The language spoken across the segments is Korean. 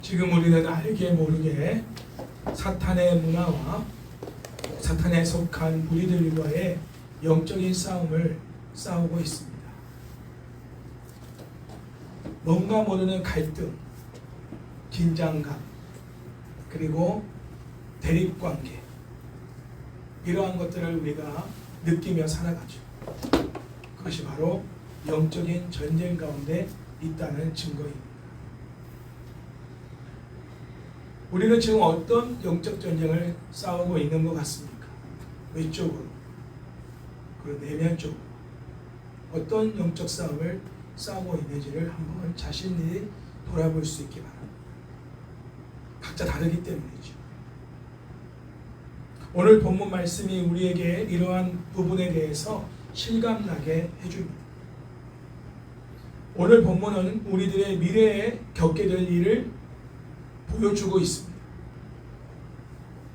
지금 우리는 알게 모르게 사탄의 문화와 사탄에 속한 우리들과의 영적인 싸움을 싸우고 있습니다. 뭔가 모르는 갈등, 긴장감, 그리고 대립관계, 이러한 것들을 우리가 느끼며 살아가죠. 그것이 바로 영적인 전쟁 가운데 있다는 증거입니다. 우리는 지금 어떤 영적 전쟁을 싸우고 있는 것 같습니까? 외적으로, 그리고 내면적으로 어떤 영적 싸움을 싸우고 있는지를 한번 자신이 돌아볼 수 있기 바랍니다. 각자 다르기 때문이죠. 오늘 본문 말씀이 우리에게 이러한 부분에 대해서 실감나게 해줍니다. 오늘 본문은 우리들의 미래에 겪게 될 일을 보여주고 있습니다.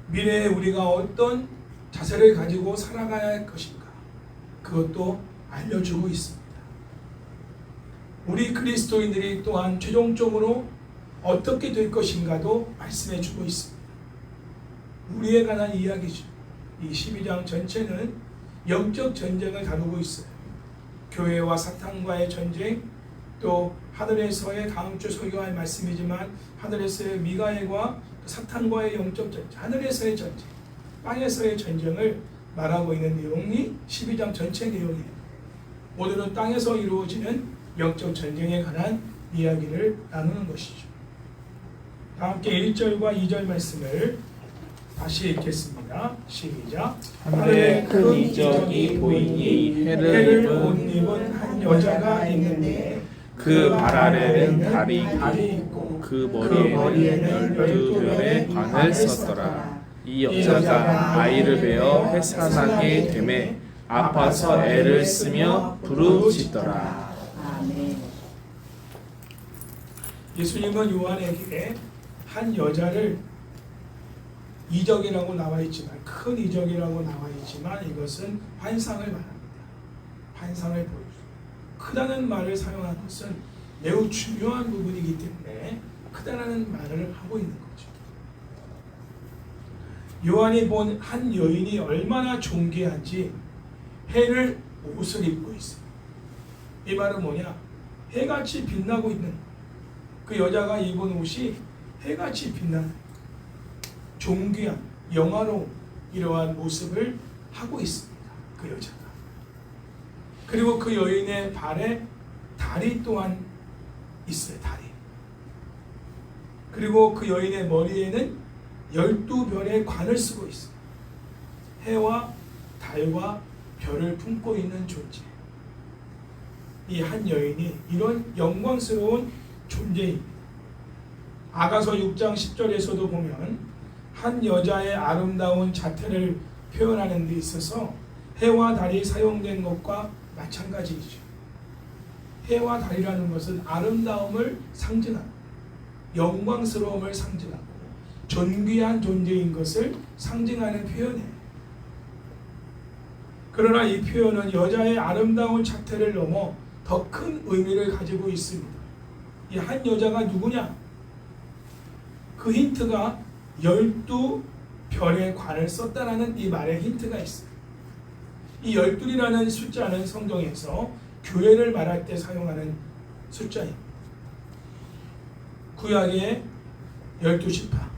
미래에 우리가 어떤 자세를 가지고 살아가야 할 것인가, 그것도 알려주고 있습니다. 우리 그리스도인들이 또한 최종적으로 어떻게 될 것인가도 말씀해 주고 있습니다. 우리에 관한 이야기죠. 이 12장 전체는 영적 전쟁을 다루고 있어요. 교회와 사탄과의 전쟁, 또 하늘에서의 다음 주 설교할 말씀이지만 하늘에서의 미가엘과 사탄과의 영적 전쟁, 하늘에서의 전쟁, 땅에서의 전쟁을 말하고 있는 내용이 12장 전체 내용이에요. 오늘은 땅에서 이루어지는 영적 전쟁에 관한 이야기를 나누는 것이죠. 다 함께 1절과 2절 말씀을 다시 읽겠습니다. 시작. 하늘에 큰 이적이 보이니 해를 옷 입은 한 여자가 있는데 그 발 아래는 달이 있고 그 머리에는 12별의 관을 썼더라. 이 여자가 아이를 베어 해산하게 되매 아파서 애를 쓰며 부르짖더라. 아멘. 예수님은 요한에게 한 여자를 이적이라고 나와 있지만, 큰 이적이라고 나와 있지만 이것은 환상을 말합니다. 환상을 보여줍니다. 크다는 말을 사용한 것은 매우 중요한 부분이기 때문에 크다라는 말을 하고 있는 거죠. 요한이 본 한 여인이 얼마나 존귀한지 해를 옷을 입고 있어요. 이 말은 뭐냐? 해같이 빛나고 있는, 그 여자가 입은 옷이 해같이 빛나는 존귀한, 영화로운 이러한 모습을 하고 있습니다. 그 여자가. 그리고 그 여인의 발에 달이 또한 있어요. 달이. 그리고 그 여인의 머리에는 12별의 관을 쓰고 있어요. 해와 달과 별을 품고 있는 존재. 이 한 여인이 이런 영광스러운 존재입니다. 아가서 6장 10절에서도 보면 한 여자의 아름다운 자태를 표현하는 데 있어서 해와 달이 사용된 것과 마찬가지이죠. 해와 달이라는 것은 아름다움을 상징하고 영광스러움을 상징하고 존귀한 존재인 것을 상징하는 표현이에요. 그러나 이 표현은 여자의 아름다운 자태를 넘어 더 큰 의미를 가지고 있습니다. 이 한 여자가 누구냐? 그 힌트가 12별의 관을 썼다라는 이 말에 힌트가 있어요. 이 12이라는 숫자는 성경에서 교회를 말할 때 사용하는 숫자입니다. 구약의 12지파,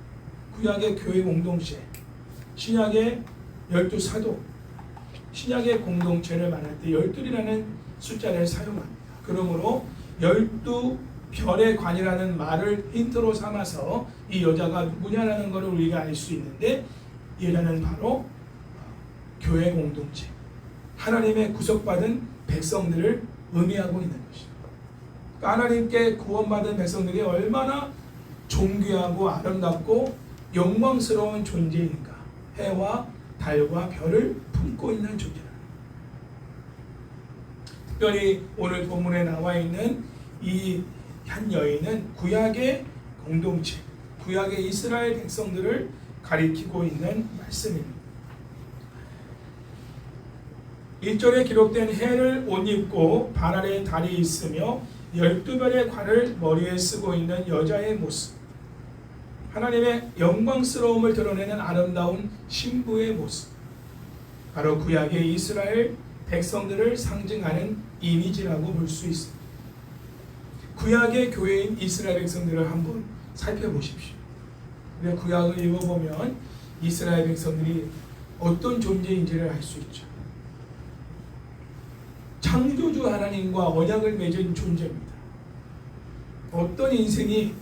구약의 교회 공동체, 신약의 12사도, 신약의 공동체를 말할 때 12이라는 숫자를 사용합니다. 그러므로 12별의 관이라는 말을 힌트로 삼아서 이 여자가 누구냐라는 것을 우리가 알 수 있는데, 이 여자는 바로 교회 공동체, 하나님의 구속받은 백성들을 의미하고 있는 것입니다. 그러니까 하나님께 구원받은 백성들이 얼마나 존귀하고 아름답고 영광스러운 존재인가. 해와 달과 별을 품고 있는 존재다. 특별히 오늘 본문에 나와 있는 이 한 여인은 구약의 공동체, 구약의 이스라엘 백성들을 가리키고 있는 말씀입니다. 1절에 기록된 해를 옷 입고 발 아래에 달이 있으며 12별의 관을 머리에 쓰고 있는 여자의 모습, 하나님의 영광스러움을 드러내는 아름다운 신부의 모습, 바로 구약의 이스라엘 백성들을 상징하는 이미지라고 볼 수 있습니다. 구약의 교회인 이스라엘 백성들을 한번 살펴보십시오. 우리가 구약을 읽어보면 이스라엘 백성들이 어떤 존재인지를 알 수 있죠. 창조주 하나님과 언약을 맺은 존재입니다. 어떤 인생이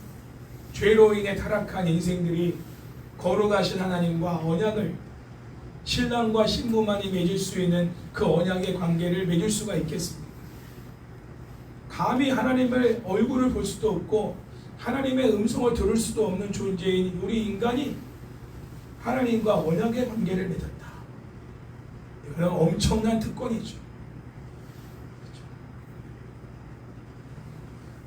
죄로 인해 타락한 인생들이 거룩하신 하나님과 언약을, 신랑과 신부만이 맺을 수 있는 그 언약의 관계를 맺을 수가 있겠습니까? 감히 하나님의 얼굴을 볼 수도 없고 하나님의 음성을 들을 수도 없는 존재인 우리 인간이 하나님과 언약의 관계를 맺었다. 이건 엄청난 특권이죠.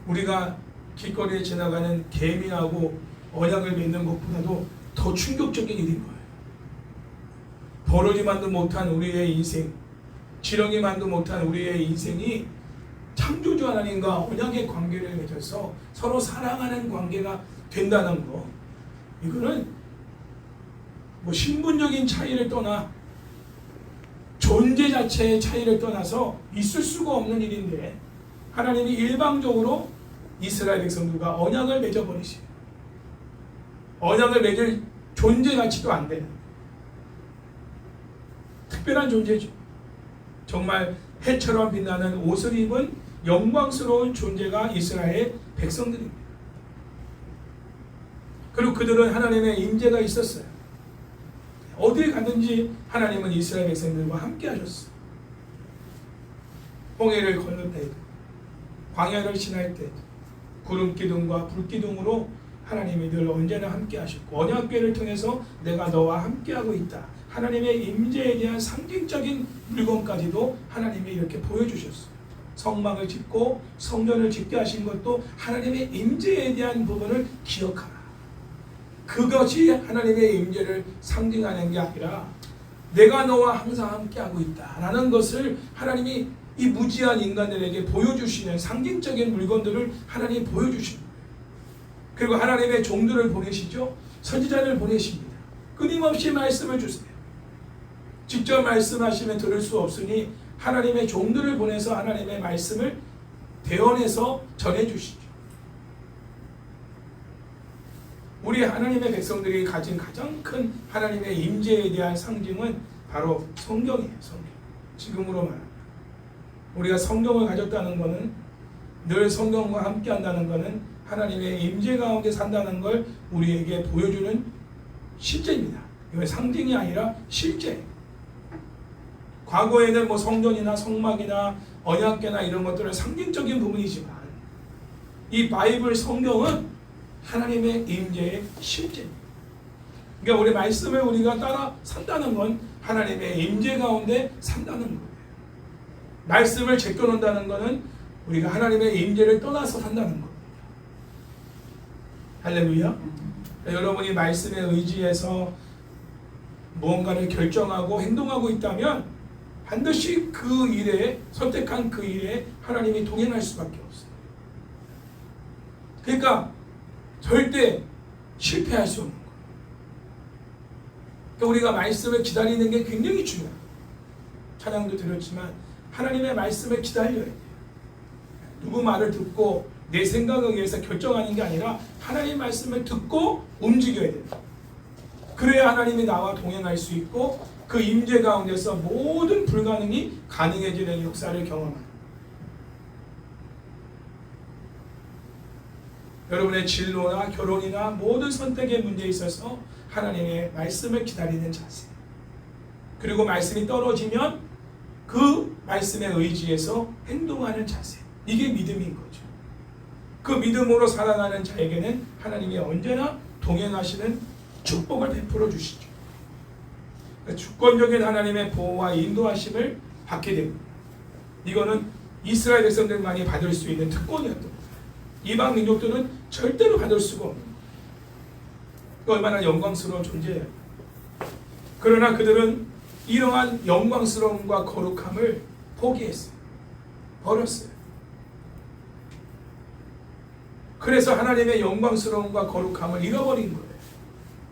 우리가 길거리에 지나가는 개미하고 언약을 맺는 것보다도 더 충격적인 일인 거예요. 벌어지만도 못한 우리의 인생, 지렁이만도 못한 우리의 인생이 창조주 하나님과 언약의 관계를 맺어서 서로 사랑하는 관계가 된다는 거, 이거는 뭐 신분적인 차이를 떠나 존재 자체의 차이를 떠나서 있을 수가 없는 일인데, 하나님이 일방적으로 이스라엘 백성들과 언약을 맺어버리시고 언약을 맺을 존재 가치도 안 되는 특별한 존재죠. 정말 해처럼 빛나는 옷을 입은 영광스러운 존재가 이스라엘 백성들입니다. 그리고 그들은 하나님의 임재가 있었어요. 어디에 가든지 하나님은 이스라엘 백성들과 함께 하셨어요. 홍해를 건널 때에도, 광야를 지날 때에도 구름 기둥과 불 기둥으로 하나님이 늘 언제나 함께 하셨고, 언약궤를 통해서 내가 너와 함께하고 있다, 하나님의 임재에 대한 상징적인 물건까지도 하나님이 이렇게 보여주셨어요. 성막을 짓고 성전을 짓게 하신 것도 하나님의 임재에 대한 부분을 기억하라. 그것이 하나님의 임재를 상징하는 게 아니라 내가 너와 항상 함께하고 있다라는 것을 하나님이 이 무지한 인간들에게 보여주시는 상징적인 물건들을 하나님이 보여주십니다. 그리고 하나님의 종들을 보내시죠. 선지자를 보내십니다. 끊임없이 말씀을 주세요. 직접 말씀하시면 들을 수 없으니 하나님의 종들을 보내서 하나님의 말씀을 대언해서 전해주시죠. 우리 하나님의 백성들이 가진 가장 큰 하나님의 임재에 대한 상징은 바로 성경이에요. 성경. 지금으로 말합니다. 우리가 성경을 가졌다는 것은, 늘 성경과 함께 한다는 것은 하나님의 임재 가운데 산다는 걸 우리에게 보여주는 실제입니다. 이건 상징이 아니라 실제. 과거에는 뭐 성전이나 성막이나 언약궤나 이런 것들은 상징적인 부분이지만 이 바이블 성경은 하나님의 임재의 실제입니다. 그러니까 우리 말씀을 우리가 따라 산다는 건 하나님의 임재 가운데 산다는 거예요. 말씀을 제껴놓는다는 것은 우리가 하나님의 임재를 떠나서 산다는 겁니다. 할렐루야. 여러분이 말씀에 의지해서 무언가를 결정하고 행동하고 있다면 반드시 그 일에, 선택한 그 일에 하나님이 동행할 수밖에 없어요. 그러니까 절대 실패할 수 없는 거예요. 그러니까 우리가 말씀을 기다리는 게 굉장히 중요해요. 찬양도 드렸지만 하나님의 말씀을 기다려야 돼요. 누구 말을 듣고 내 생각에 의해서 결정하는 게 아니라 하나님의 말씀을 듣고 움직여야 돼요. 그래야 하나님이 나와 동행할 수 있고 그 임재 가운데서 모든 불가능이 가능해지는 역사를 경험합니다. 여러분의 진로나 결혼이나 모든 선택의 문제에 있어서 하나님의 말씀을 기다리는 자세, 그리고 말씀이 떨어지면 그 말씀에 의지해서 행동하는 자세, 이게 믿음인 거죠. 그 믿음으로 살아가는 자에게는 하나님이 언제나 동행하시는 축복을 베풀어 주시죠. 주권적인 하나님의 보호와 인도하심을 받게 됩니다. 이거는 이스라엘 백성들만이 받을 수 있는 특권이었던 거예요. 이방 민족들은 절대로 받을 수가 없는 거예요. 얼마나 영광스러운 존재예요. 그러나 그들은 이러한 영광스러움과 거룩함을 포기했어요. 버렸어요. 그래서 하나님의 영광스러움과 거룩함을 잃어버린 거예요.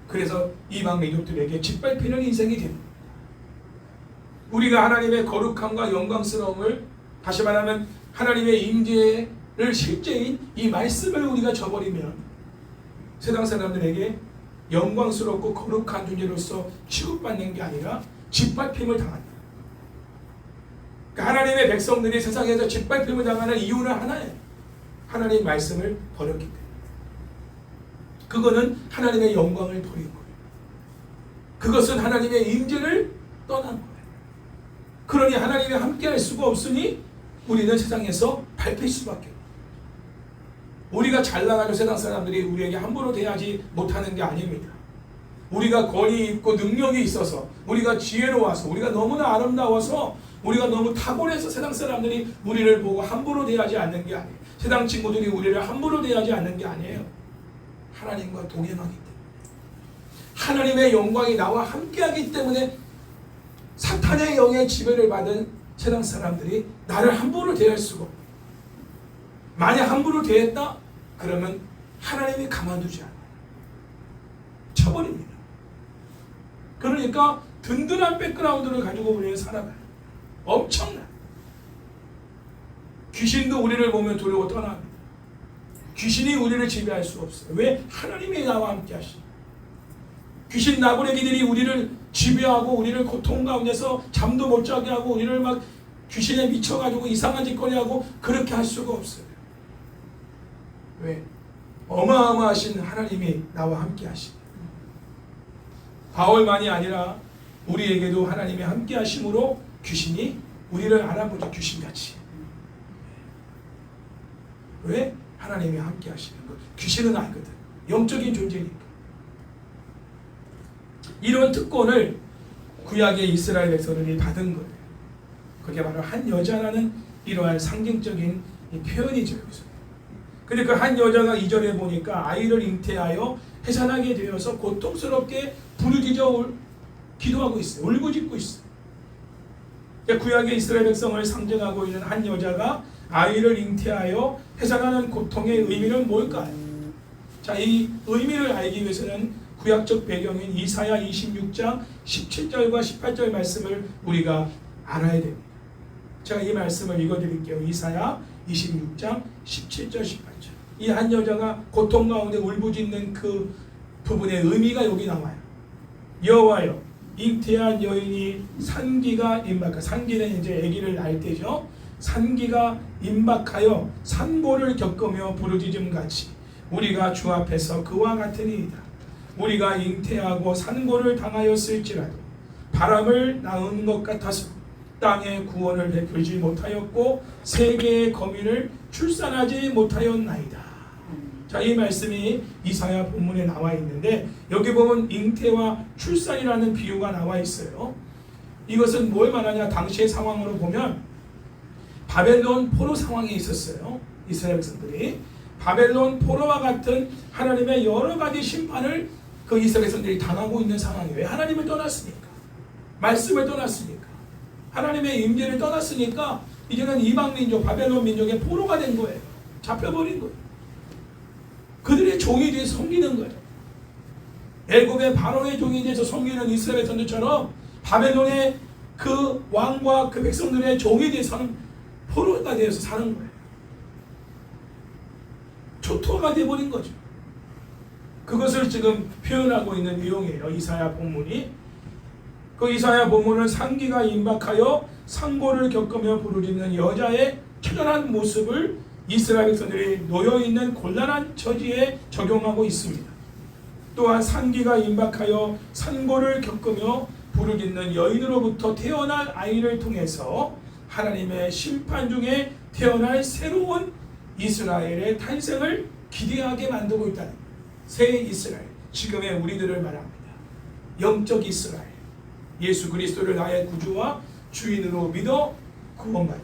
그래서 이방 민족들에게 짓밟히는 인생이 됩니다. 우리가 하나님의 거룩함과 영광스러움을, 다시 말하면 하나님의 임재를 실제인 이 말씀을 우리가 저버리면 세상 사람들에게 영광스럽고 거룩한 존재로서 취급받는 게 아니라 짓밟힘을 당한다. 그러니까 하나님의 백성들이 세상에서 짓밟힘을 당하는 이유는 하나예요. 하나님 말씀을 버렸기 때문에. 그거는 하나님의 영광을 버린 거예요. 그것은 하나님의 임재를 떠난 거예요. 그러니 하나님이 함께할 수가 없으니 우리는 세상에서 밟힐 수밖에 없어요. 우리가 잘나가는 세상 사람들이 우리에게 함부로 대하지 못하는 게 아닙니다. 우리가 권위 있고 능력이 있어서, 우리가 지혜로워서, 우리가 너무나 아름다워서, 우리가 너무 탁월해서 세상 사람들이 우리를 보고 함부로 대하지 않는 게 아니에요. 세상 친구들이 우리를 함부로 대하지 않는 게 아니에요. 하나님과 동행하기 때문에, 하나님의 영광이 나와 함께하기 때문에 사탄의 영의 지배를 받은 세상 사람들이 나를 함부로 대할 수가 없어요. 만약 함부로 대했다? 그러면 하나님이 가만두지 않아요. 쳐버립니다. 그러니까 든든한 백그라운드를 가지고 우리는 살아가요. 엄청나. 귀신도 우리를 보면 두려워 떠납니다. 귀신이 우리를 지배할 수 없어요. 왜? 하나님이 나와 함께 하시니. 귀신 나부레기들이 우리를 지배하고 우리를 고통 가운데서 잠도 못 자게 하고 우리를 막 귀신에 미쳐가지고 이상한 짓거리 하고 그렇게 할 수가 없어요. 왜? 어마어마하신 하나님이 나와 함께 하시니. 바울만이 아니라 우리에게도 하나님이 함께 하심으로 귀신이 우리를 알아보죠. 귀신같이. 왜? 하나님이 함께 하시는 것. 귀신은 알거든. 영적인 존재니까. 이런 특권을 구약의 이스라엘 백성들이 받은 거예요. 그게 바로 한 여자라는 이러한 상징적인 표현이죠. 근데 그 한 여자가 이전에 보니까 아이를 잉태하여 해산하게 되어서 고통스럽게 부르짖어 기도하고 있어요. 울부짖고 있어요. 구약의 이스라엘 백성을 상징하고 있는 한 여자가 아이를 잉태하여 해산하는 고통의 의미는 뭘까요? 자, 이 의미를 알기 위해서는 구약적 배경인 이사야 26장 17절과 18절 말씀을 우리가 알아야 됩니다. 제가 이 말씀을 읽어드릴게요. 이사야 26장 17절 18절. 이 한 여자가 고통 가운데 울부짖는 그 부분의 의미가 여기 나와요. 여호와여, 잉태한 여인이 산기가 임박하. 산기는 이제 아기를 낳을 때죠. 산기가 임박하여 산고를 겪으며 부르짖음 같이 우리가 주 앞에서 그와 같으니이다. 우리가 잉태하고 산고를 당하였을지라도 바람을 낳은 것 같아서 땅에 구원을 베풀지 못하였고 세계의 거민을 출산하지 못하였나이다. 자, 이 말씀이 이사야 본문에 나와 있는데 여기 보면 잉태와 출산이라는 비유가 나와 있어요. 이것은 뭘 말하냐? 당시의 상황으로 보면 바벨론 포로 상황이 있었어요. 이스라엘 백성들이 바벨론 포로와 같은 하나님의 여러 가지 심판을 그 이스라엘 백성들이 당하고 있는 상황이에요. 왜? 하나님을 떠났으니까, 말씀을 떠났으니까, 하나님의 임재를 떠났으니까 이제는 이방 민족, 바벨론 민족의 포로가 된 거예요. 잡혀버린 거예요. 그들의 종이 돼서 섬기는 거예요. 애굽의 바로의 종이 돼서 섬기는 이스라엘 백성들처럼 바벨론의 그 왕과 그 백성들의 종이 돼서는 포로가 되어서 사는 거예요. 초토화가 되어버린 거죠. 그것을 지금 표현하고 있는 내용이에요. 이사야 본문이. 그 이사야 본문은 산기가 임박하여 산고를 겪으며 부르짖는 여자의 처절한 모습을 이스라엘 백성들이 놓여있는 곤란한 처지에 적용하고 있습니다. 또한 산기가 임박하여 산고를 겪으며 부르짖는 여인으로부터 태어날 아이를 통해서 하나님의 심판 중에 태어날 새로운 이스라엘의 탄생을 기대하게 만들고 있다는 거예요. 새 이스라엘, 지금의 우리들을 말합니다. 영적 이스라엘, 예수 그리스도를 나의 구주와 주인으로 믿어 구원받은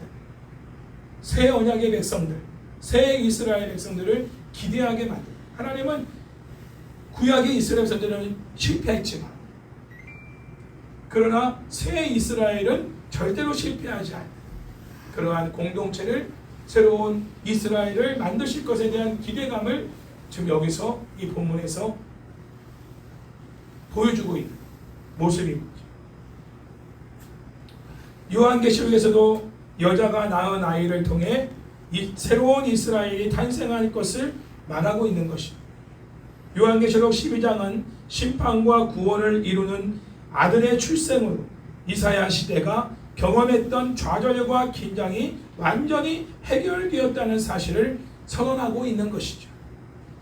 새 언약의 백성들, 새 이스라엘 백성들을 기대하게 만듭니다. 하나님은 구약의 이스라엘 백성들은 실패했지만 그러나 새 이스라엘은 절대로 실패하지 않는 그러한 공동체를 새로운 이스라엘을 만드실 것에 대한 기대감을 지금 여기서 이 본문에서 보여주고 있는 모습입니다. 요한계시록에서도 여자가 낳은 아이를 통해 이 새로운 이스라엘이 탄생할 것을 말하고 있는 것입니다. 요한계시록 12장은 심판과 구원을 이루는 아들의 출생으로 이사야 시대가 경험했던 좌절과 긴장이 완전히 해결되었다는 사실을 선언하고 있는 것이죠.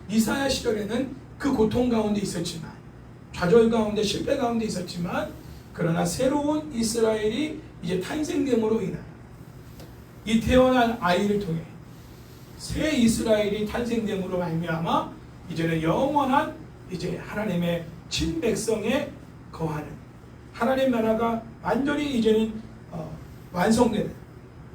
이사야 시절에는 그 고통 가운데 있었지만, 좌절 가운데 실패 가운데 있었지만, 그러나 새로운 이스라엘이 이제 탄생됨으로 인한 이 태어난 아이를 통해 새 이스라엘이 탄생됨으로 말미암아 이제는 영원한 이제 하나님의 친백성에 거하는 하나님 나라가 완전히 이제는 완성되는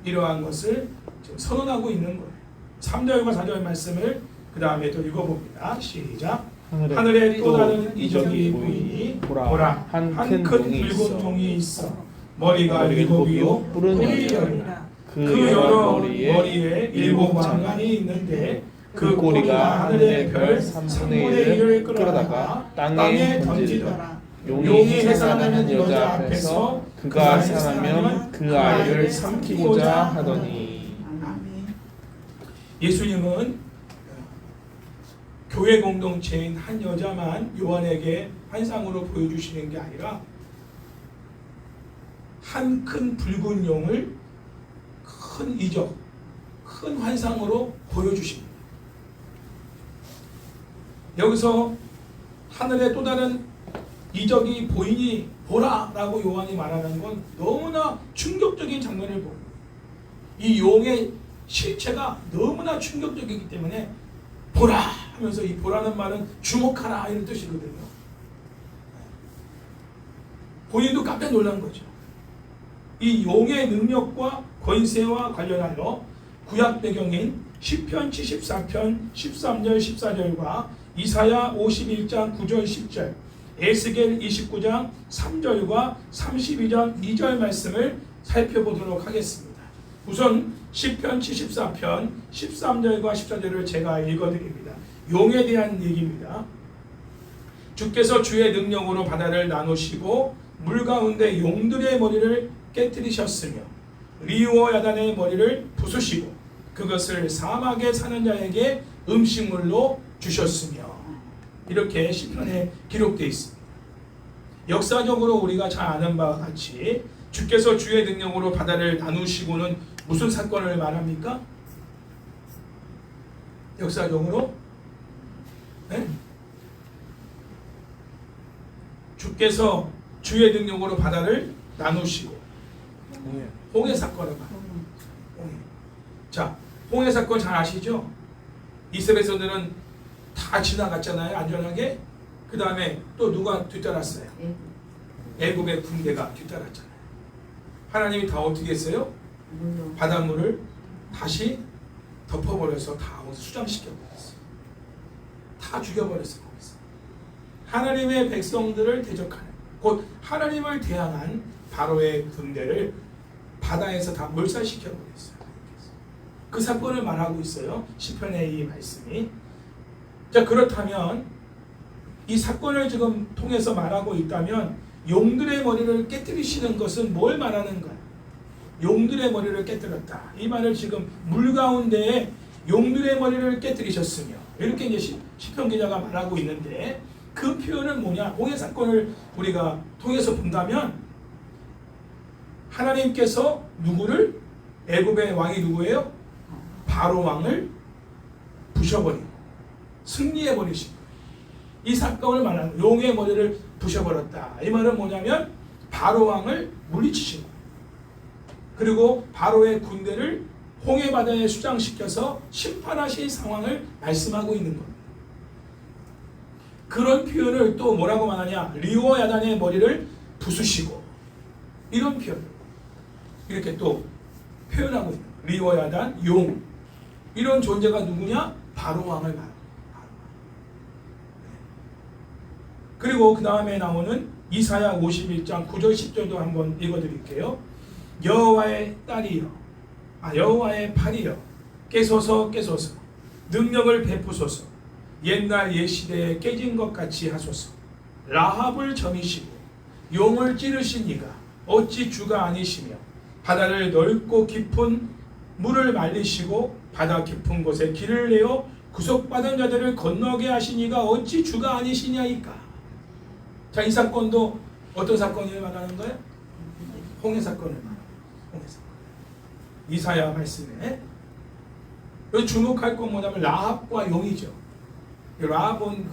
이러한 것을 지금 선언하고 있는 거예요. 3절과 4절 말씀을 그 다음에 또 읽어봅니다. 시작. 하늘에 또 다른 이적이 보이니 보라 한 큰 붉은 종이 있어 머리가 일곱이요 뿔이 열이라. 그 여러 머리에 일곱 왕관이 있는데 그 꼬리가 하늘의 별 3분의 1을 끌어다가 땅에 던지더라. 용이 해산하는 여자 앞에서 그가 살아나면 그 아이를 삼키고자 하더니. 예수님은 교회 공동체인 한 여자만 요한에게 환상으로 보여주시는 게 아니라 한 큰 붉은 용을 큰 이적, 큰 환상으로 보여주십니다. 여기서 하늘에 또 다른 이적이 보이니 보라라고 요한이 말하는 건 너무나 충격적인 장면을 보여요. 이 용의 실체가 너무나 충격적이기 때문에 보라 하면서 이 보라는 말은 주목하라 이런 뜻이거든요. 본인도 깜짝 놀란 거죠. 이 용의 능력과 권세와 관련하여 구약 배경인 시편 74편 13절 14절과 이사야 51장 9절 10절 에스겔 29장 3절과 32장 2절 말씀을 살펴보도록 하겠습니다. 우선 시편 74편 13절과 14절을 제가 읽어드립니다. 용에 대한 얘기입니다. 주께서 주의 능력으로 바다를 나누시고 물 가운데 용들의 머리를 깨뜨리셨으며 리우어 야단의 머리를 부수시고 그것을 사막에 사는 자에게 음식물로 주셨으며 이렇게 시편에 기록되어 있습니다. 역사적으로 우리가 잘 아는 바와 같이 주께서 주의 능력으로 바다를 나누시고는 무슨 사건을 말합니까? 역사적으로 네? 주께서 주의 능력으로 바다를 나누시고 홍해 사건을 말합니다. 자, 홍해 사건 잘 아시죠? 이스라엘 백성들은 다 지나갔잖아요, 안전하게. 그 다음에 또 누가 뒤따랐어요? 애굽의 군대가 뒤따랐잖아요. 하나님이 다 어떻게 했어요? 바닷물을 다시 덮어버려서 다 수장시켜버렸어요. 다 죽여버렸어요. 거기서. 하나님의 백성들을 대적하는, 곧 하나님을 대항한 바로의 군대를 바다에서 다 몰살시켜버렸어요. 그 사건을 말하고 있어요. 시편의 이 말씀이. 자, 그렇다면 이 사건을 지금 통해서 말하고 있다면 용들의 머리를 깨뜨리시는 것은 뭘 말하는 거야? 용들의 머리를 깨뜨렸다. 이 말을 지금 물 가운데에 용들의 머리를 깨뜨리셨으며 이렇게 이제 시편 기자가 말하고 있는데 그 표현은 뭐냐? 홍해 사건을 우리가 통해서 본다면 하나님께서 누구를? 애굽의 왕이 누구예요? 바로 왕을 부셔버리고 승리해버리신 거예요. 이 사건을 말하는 용의 머리를 부셔버렸다. 이 말은 뭐냐면 바로 왕을 물리치신 거예요. 그리고 바로의 군대를 홍해 바다에 수장시켜서 심판하신 상황을 말씀하고 있는 겁니다. 그런 표현을 또 뭐라고 말하냐? 리오와 야단의 머리를 부수시고 이런 표현 이렇게 또 표현하고 있는 거예요. 리오와 야단, 용 이런 존재가 누구냐? 바로 왕을 말합니다. 그리고 그 다음에 나오는 이사야 51장 9절 10절도 한번 읽어드릴게요. 여호와의 딸이여, 여호와의 팔이여, 깨소서 능력을 베푸소서. 옛날 옛시대에 깨진 것 같이 하소서. 라합을 점이시고 용을 찌르신 이가 어찌 주가 아니시며 바다를 넓고 깊은 물을 말리시고 바다 깊은 곳에 길을 내어 구속받은 자들을 건너게 하신 이가 어찌 주가 아니시냐이까. 자, 이 사건도 어떤 사건을 말하는 거예요? 홍해 사건을 말하는 거예요. 홍해 사건. 이사야 말씀에 여기 주목할 건 뭐냐면 라합과 용이죠. 라합은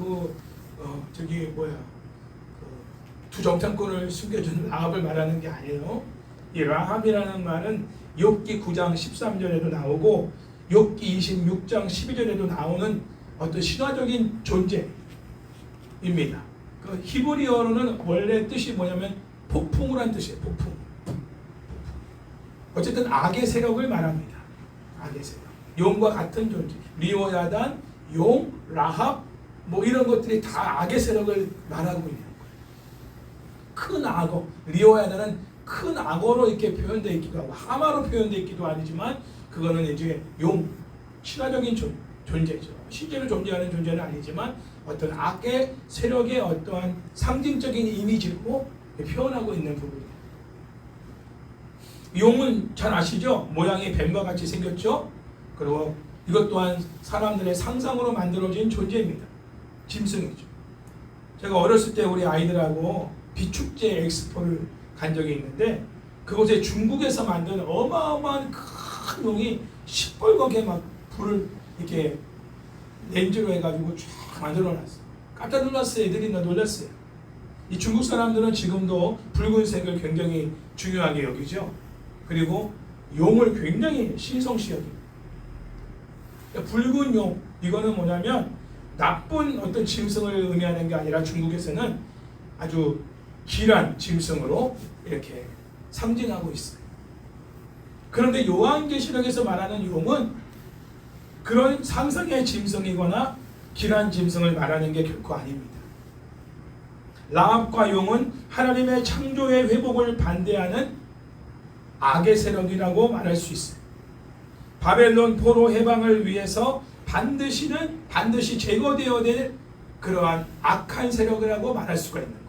두 정탐꾼을 숨겨준 라합을 말하는 게 아니에요. 이 라합이라는 말은 욥기 9장 13절에도 나오고 욥기 26장 12절에도 나오는 어떤 신화적인 존재입니다. 그 히브리어로는 원래 뜻이 뭐냐면 폭풍을 한 뜻이에요. 폭풍. 어쨌든 악의 세력을 말합니다. 악의 세력. 용과 같은 존재. 리오야단, 용, 라합 뭐 이런 것들이 다 악의 세력을 말하고 있는 거예요. 큰 악어. 리오야단은 큰 악어로 이렇게 표현되어 있기도 하고 하마로 표현되어 있기도 아니지만 그거는 이제 용, 신화적인 존재죠. 실제로 존재하는 존재는 아니지만 어떤 악의 세력의 어떠한 상징적인 이미지로 표현하고 있는 부분이에요. 용은 잘 아시죠? 모양이 뱀과 같이 생겼죠? 그리고 이것 또한 사람들의 상상으로 만들어진 존재입니다. 짐승이죠. 제가 어렸을 때 우리 아이들하고 비축제 엑스포를 간 적이 있는데 그곳에 중국에서 만든 어마어마한 큰 용이 시뻘겋게 막 불을 이렇게 렌즈로 해가지고 쫙 만들어놨어요. 깜짝 놀랐어요. 애들이 놀랐어요. 이 중국 사람들은 지금도 붉은색을 굉장히 중요하게 여기죠. 그리고 용을 굉장히 신성시 여깁니다. 붉은 용, 이거는 뭐냐면 나쁜 어떤 짐승을 의미하는 게 아니라 중국에서는 아주 길한 짐승으로 이렇게 상징하고 있어요. 그런데 요한계시록에서 말하는 용은 그런 상상의 짐승이거나 길한 짐승을 말하는 게 결코 아닙니다. 라합과 용은 하나님의 창조의 회복을 반대하는 악의 세력이라고 말할 수 있어요. 바벨론 포로 해방을 위해서 반드시 제거되어야 될 그러한 악한 세력이라고 말할 수가 있는 거예요.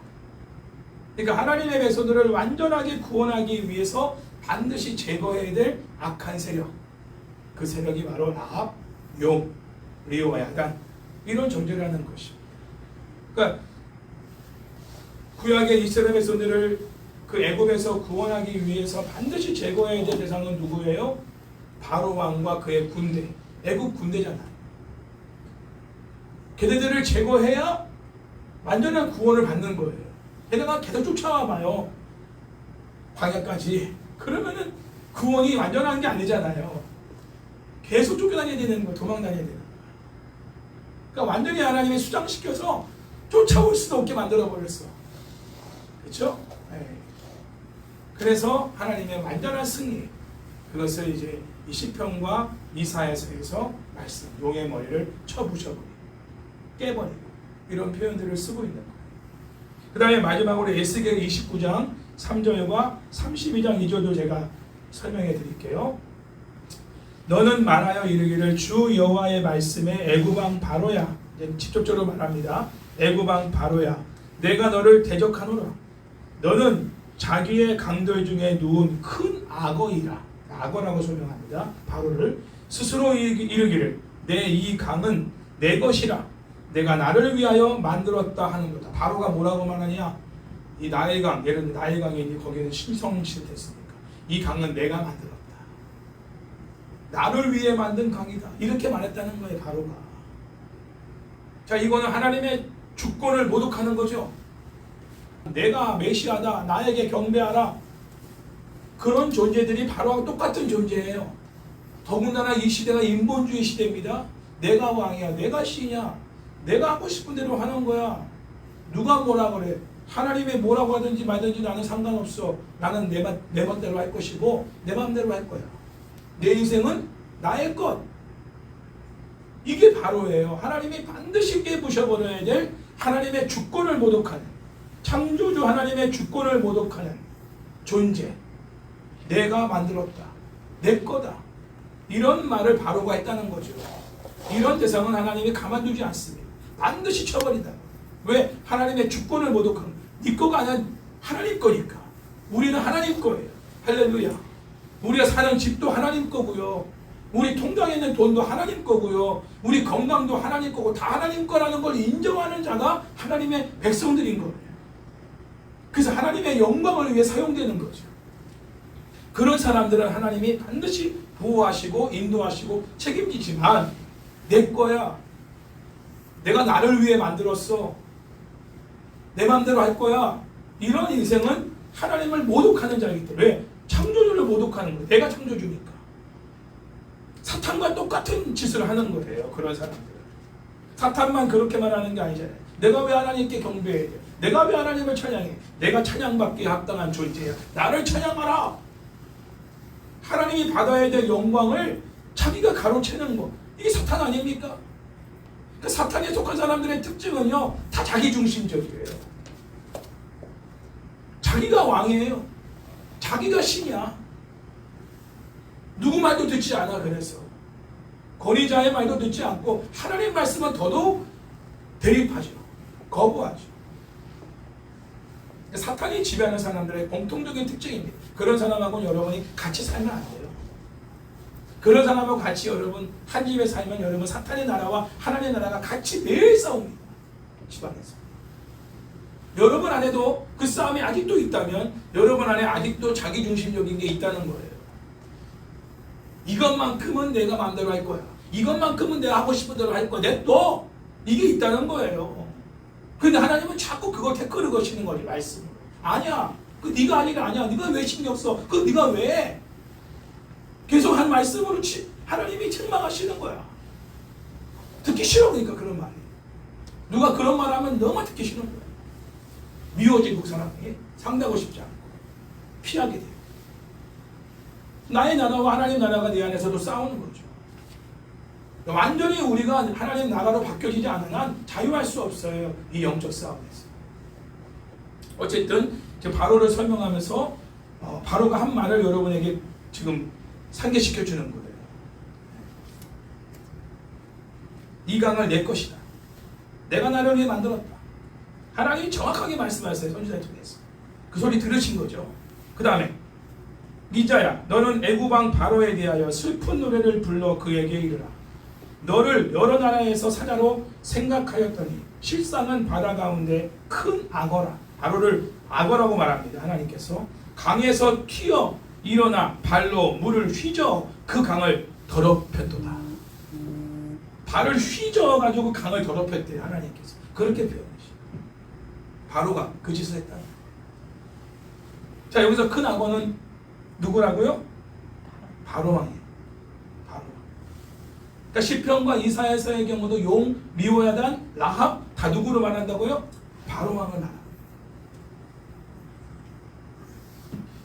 그러니까 하나님의 백성들을 완전하게 구원하기 위해서 반드시 제거해야 될 악한 세력, 그 세력이 바로 라합, 용, 리오야단 이런 존재라는 것입니다. 그러니까 구약의 이스라엘 백성들을 그 애굽에서 구원하기 위해서 반드시 제거해야 될 대상은 누구예요? 바로 왕과 그의 군대, 애굽 군대잖아요. 걔네들을 제거해야 완전한 구원을 받는 거예요. 걔네가 계속 쫓아와봐요. 광야까지. 그러면은 구원이 완전한 게 아니잖아요. 계속 쫓겨다녀야 되는 거, 도망다녀야 되는 거. 그러니까 완전히 하나님이 수장시켜서 쫓아올 수도 없게 만들어버렸어. 그렇죠? 네. 그래서 하나님의 완전한 승리, 그것을 이제 이 시편과 이사야서에서 말씀, 용의 머리를 쳐부셔버리고 깨버리고 이런 표현들을 쓰고 있는 거예요. 그 다음에 마지막으로 에스겔 29장 3절과 32장 2절도 제가 설명해 드릴게요. 너는 말하여 이르기를 주 여호와의 말씀에 애굽 왕 바로야, 이제 직접적으로 말합니다. 애굽 왕 바로야, 내가 너를 대적하노라. 너는 자기의 강들 중에 누운 큰 악어이라. 악어라고 설명합니다. 바로를 스스로 이르기를 내 이 강은 내 것이라. 내가 나를 위하여 만들었다 하는 거다. 바로가 뭐라고 말하냐? 이 나일 강, 예를 들어 나일 강이 거기는 신성시 됐으니까 이 강은 내가 만들었다. 나를 위해 만든 강이다. 이렇게 말했다는 거예요, 바로가. 자, 이거는 하나님의 주권을 모독하는 거죠. 내가 메시아다. 나에게 경배하라. 그런 존재들이 바로와 똑같은 존재예요. 더군다나 이 시대가 인본주의 시대입니다. 내가 왕이야. 내가 신이야. 내가 하고 싶은 대로 하는 거야. 누가 뭐라 그래. 하나님이 뭐라고 하든지 말든지 나는 상관없어. 나는 내 맘대로 할 것이고 내 맘대로 할 거야. 내 인생은 나의 것. 이게 바로예요. 하나님이 반드시 깨부셔버려야 될 하나님의 주권을 모독하는, 창조주 하나님의 주권을 모독하는 존재. 내가 만들었다. 내 거다. 이런 말을 바로가 했다는 거죠. 이런 대상은 하나님이 가만두지 않습니다. 반드시 쳐버린다. 왜? 하나님의 주권을 모독한 거예요. 네 거가 아니라 하나님 거니까. 우리는 하나님 거예요. 할렐루야. 우리가 사는 집도 하나님 거고요. 우리 통장에 있는 돈도 하나님 거고요. 우리 건강도 하나님 거고 다 하나님 거라는 걸 인정하는 자가 하나님의 백성들인 거예요. 그래서 하나님의 영광을 위해 사용되는 거죠. 그런 사람들은 하나님이 반드시 보호하시고 인도하시고 책임지지만 내 거야. 내가 나를 위해 만들었어. 내 마음대로 할 거야. 이런 인생은 하나님을 모독하는 자이기 때문에 왜? 창조주를 모독하는 거예요. 내가 창조주니까. 사탄과 똑같은 짓을 하는 거예요. 그런 사람들은. 사탄만 그렇게 말하는 게 아니잖아요. 내가 왜 하나님께 경배해야 돼? 내가 왜 하나님을 찬양해? 내가 찬양받기에 합당한 존재야. 나를 찬양하라. 하나님이 받아야 될 영광을 자기가 가로채는 거. 이게 사탄 아닙니까? 그 사탄에 속한 사람들의 특징은요, 다 자기중심적이에요. 자기가 왕이에요. 자기가 신이야. 누구 말도 듣지 않아. 그래서 권위자의 말도 듣지 않고 하나님 말씀은 더더욱 대립하죠. 거부하죠. 사탄이 지배하는 사람들의 공통적인 특징입니다. 그런 사람하고 여러분이 같이 살면 안 돼요. 그런 사람하고 같이 여러분 한 집에 살면 여러분 사탄의 나라와 하나님의 나라가 같이 매일 싸웁니다. 지방에서. 여러분 안에도 그 싸움이 아직도 있다면 여러분 안에 아직도 자기중심적인 게 있다는 거예요. 이것만큼은 내가 마음대로 할 거야. 이것만큼은 내가 하고 싶은 대로 할 거야. 냅둬! 이게 있다는 거예요. 근데 하나님은 자꾸 그걸 태클을 거시는 거지, 말씀으로. 아니야. 그 네가 아니라 아니야. 네가 왜 신경 써? 그 네가 왜? 계속 한 말씀으로 하나님이 책망하시는 거야. 듣기 싫어. 그러니까 그런 말이. 누가 그런 말 하면 너무 듣기 싫은 거야. 미워지고 그 사람이 상대하고 싶지 않고 피하게 돼요. 나의 나라와 하나님 나라가 내 안에서도 싸우는 거죠. 완전히 우리가 하나님 나라로 바뀌어지지 않는 한 자유할 수 없어요. 이 영적 싸움에서. 어쨌든 바로를 설명하면서 바로가 한 말을 여러분에게 지금 상기시켜 주는 거예요. 이 강을 내 것이다. 내가 나를 위해 만들었다. 하나님이 정확하게 말씀하셨어요. 선지자를 통해서. 그 소리 들으신 거죠. 그 다음에 미자야, 너는 애굽왕 바로에 대하여 슬픈 노래를 불러 그에게 이르라. 너를 여러 나라에서 사자로 생각하였더니 실상은 바다 가운데 큰 악어라. 바로를 악어라고 말합니다. 하나님께서 강에서 튀어 일어나 발로 물을 휘저 그 강을 더럽혔도다. 발을 휘저 가지고 강을 더럽혔대요. 하나님께서 그렇게 표현하시죠. 바로가 그 짓을 했다. 자, 여기서 큰 악어는 누구라고요? 바로 왕이에요. 바로. 그러니까 시편과 이사야서의 경우도 용, 미호야단, 라합 다 누구로 말한다고요? 바로 왕을 말합니다.